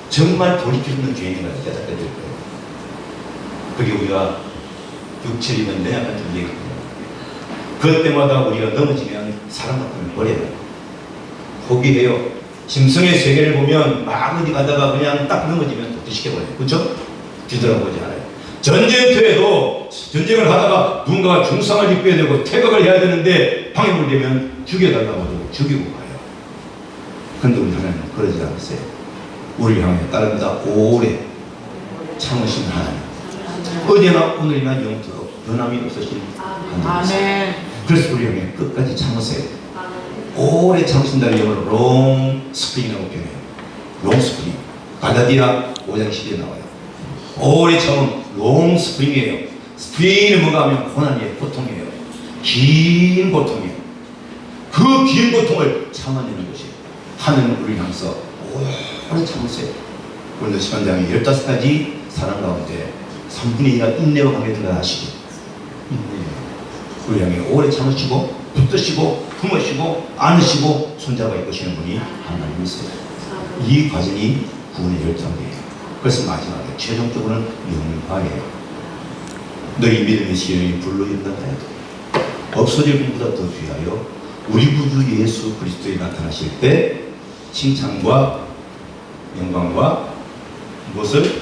정말 돌이킬 수 없는 죄인이라 깨닫게 될 거예요. 그게 우리가 육체이면 내약한 존재이거든요. 그때마다 우리가 넘어지면 사람 같으면 버려요. 포기해요. 짐승의 세계를 보면 막 어디 가다가 그냥 딱 넘어지면 도피시켜버려요. 그렇죠? 뒤돌아보지 않아요. 전쟁터에도 전쟁을 하다가 누군가가 중상을 입혀야 되고 퇴각을 해야 되는데 방해를 되면 죽여달라고 하고 죽이고 가요. 그런데 우리 하나님은 그러지 않았어요. 우리를 향해 따릅니다. 오래 참으신 하나님. 어제나 오늘이나 영토록 변함이 없으신 하나님. 아멘. 그래서 우리 향해 끝까지 참으세요. 오래 참으신다는 영어로 롱 스프링이라고 표현해요. 롱 스프링. 갈라디아 5장 10에 나와요. 오래 참은 롱 스프링이에요. 스프링이 뭔가 하면 고난이에요. 고통이에요. 긴 고통이에요. 그 긴 고통을 참아내는 것이에요. 하나님은 우리를 향해서 오래 참으세요. 그런데 10장에 15가지 사랑 가운데 3분의 2가 인내와 관계 들어가 하시죠. 우리 향해 오래 참으시고 붙드시고 품으시고 안으시고 손잡아 입으시는 분이 하나님이세요. 이 과정이 구원의 열정이에요. 그래서 마지막에 최종적으로는 영광이에요. 너희 믿음의 시련이 불로 인도하여도 없어질 것보다 더 귀하여 우리 구주 예수 그리스도에 나타나실 때 칭찬과 영광과 무엇을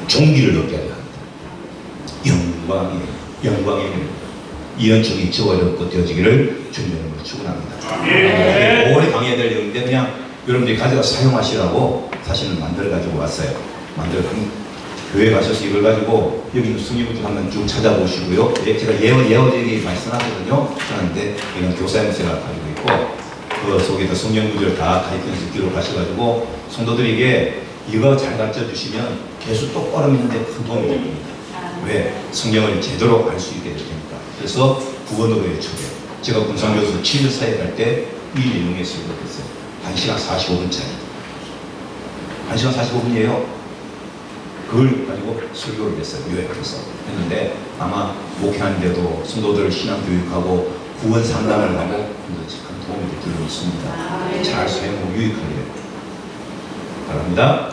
종기를 얻게 하려 합니다. 영광이에요. 이 연총이 저어렵고 되어지기를 주님의 이름으로 축원합니다. 예. 오래 강해야 될 내용인데 그냥 여러분들이 가져가 사용하시라고 사실은 만들어 가지고 왔어요. 교회 가셔서 이걸 가지고 여기 있는 승리부터 한번 쭉 찾아보시고요. 제가 예어제기 말씀하거든요. 하는데 이건 교사님 제가 가지고 있고 그 속에다 성경 구절을 다 가르쳐서 기록하셔가지고 성도들에게 이거 잘 가르쳐 주시면 계속 똑바로 믿는데 큰 도움이 됩니다. 왜? 성경을 제대로 알 수 있게 될 테니까. 그래서 구원으로의 초대. 제가 군산교수 7일 사회 갈 때 이 내용에 설교했어요. 1시간 45분짜리. 1시간 45분이에요. 그걸 가지고 설교를 했어요. 요약해서 했는데 아마 목회하는데도 성도들 신앙 교육하고 구원 상담을 하고 큰 도움이 되도록 있습니다. 잘 사용하고 유익하게 바랍니다.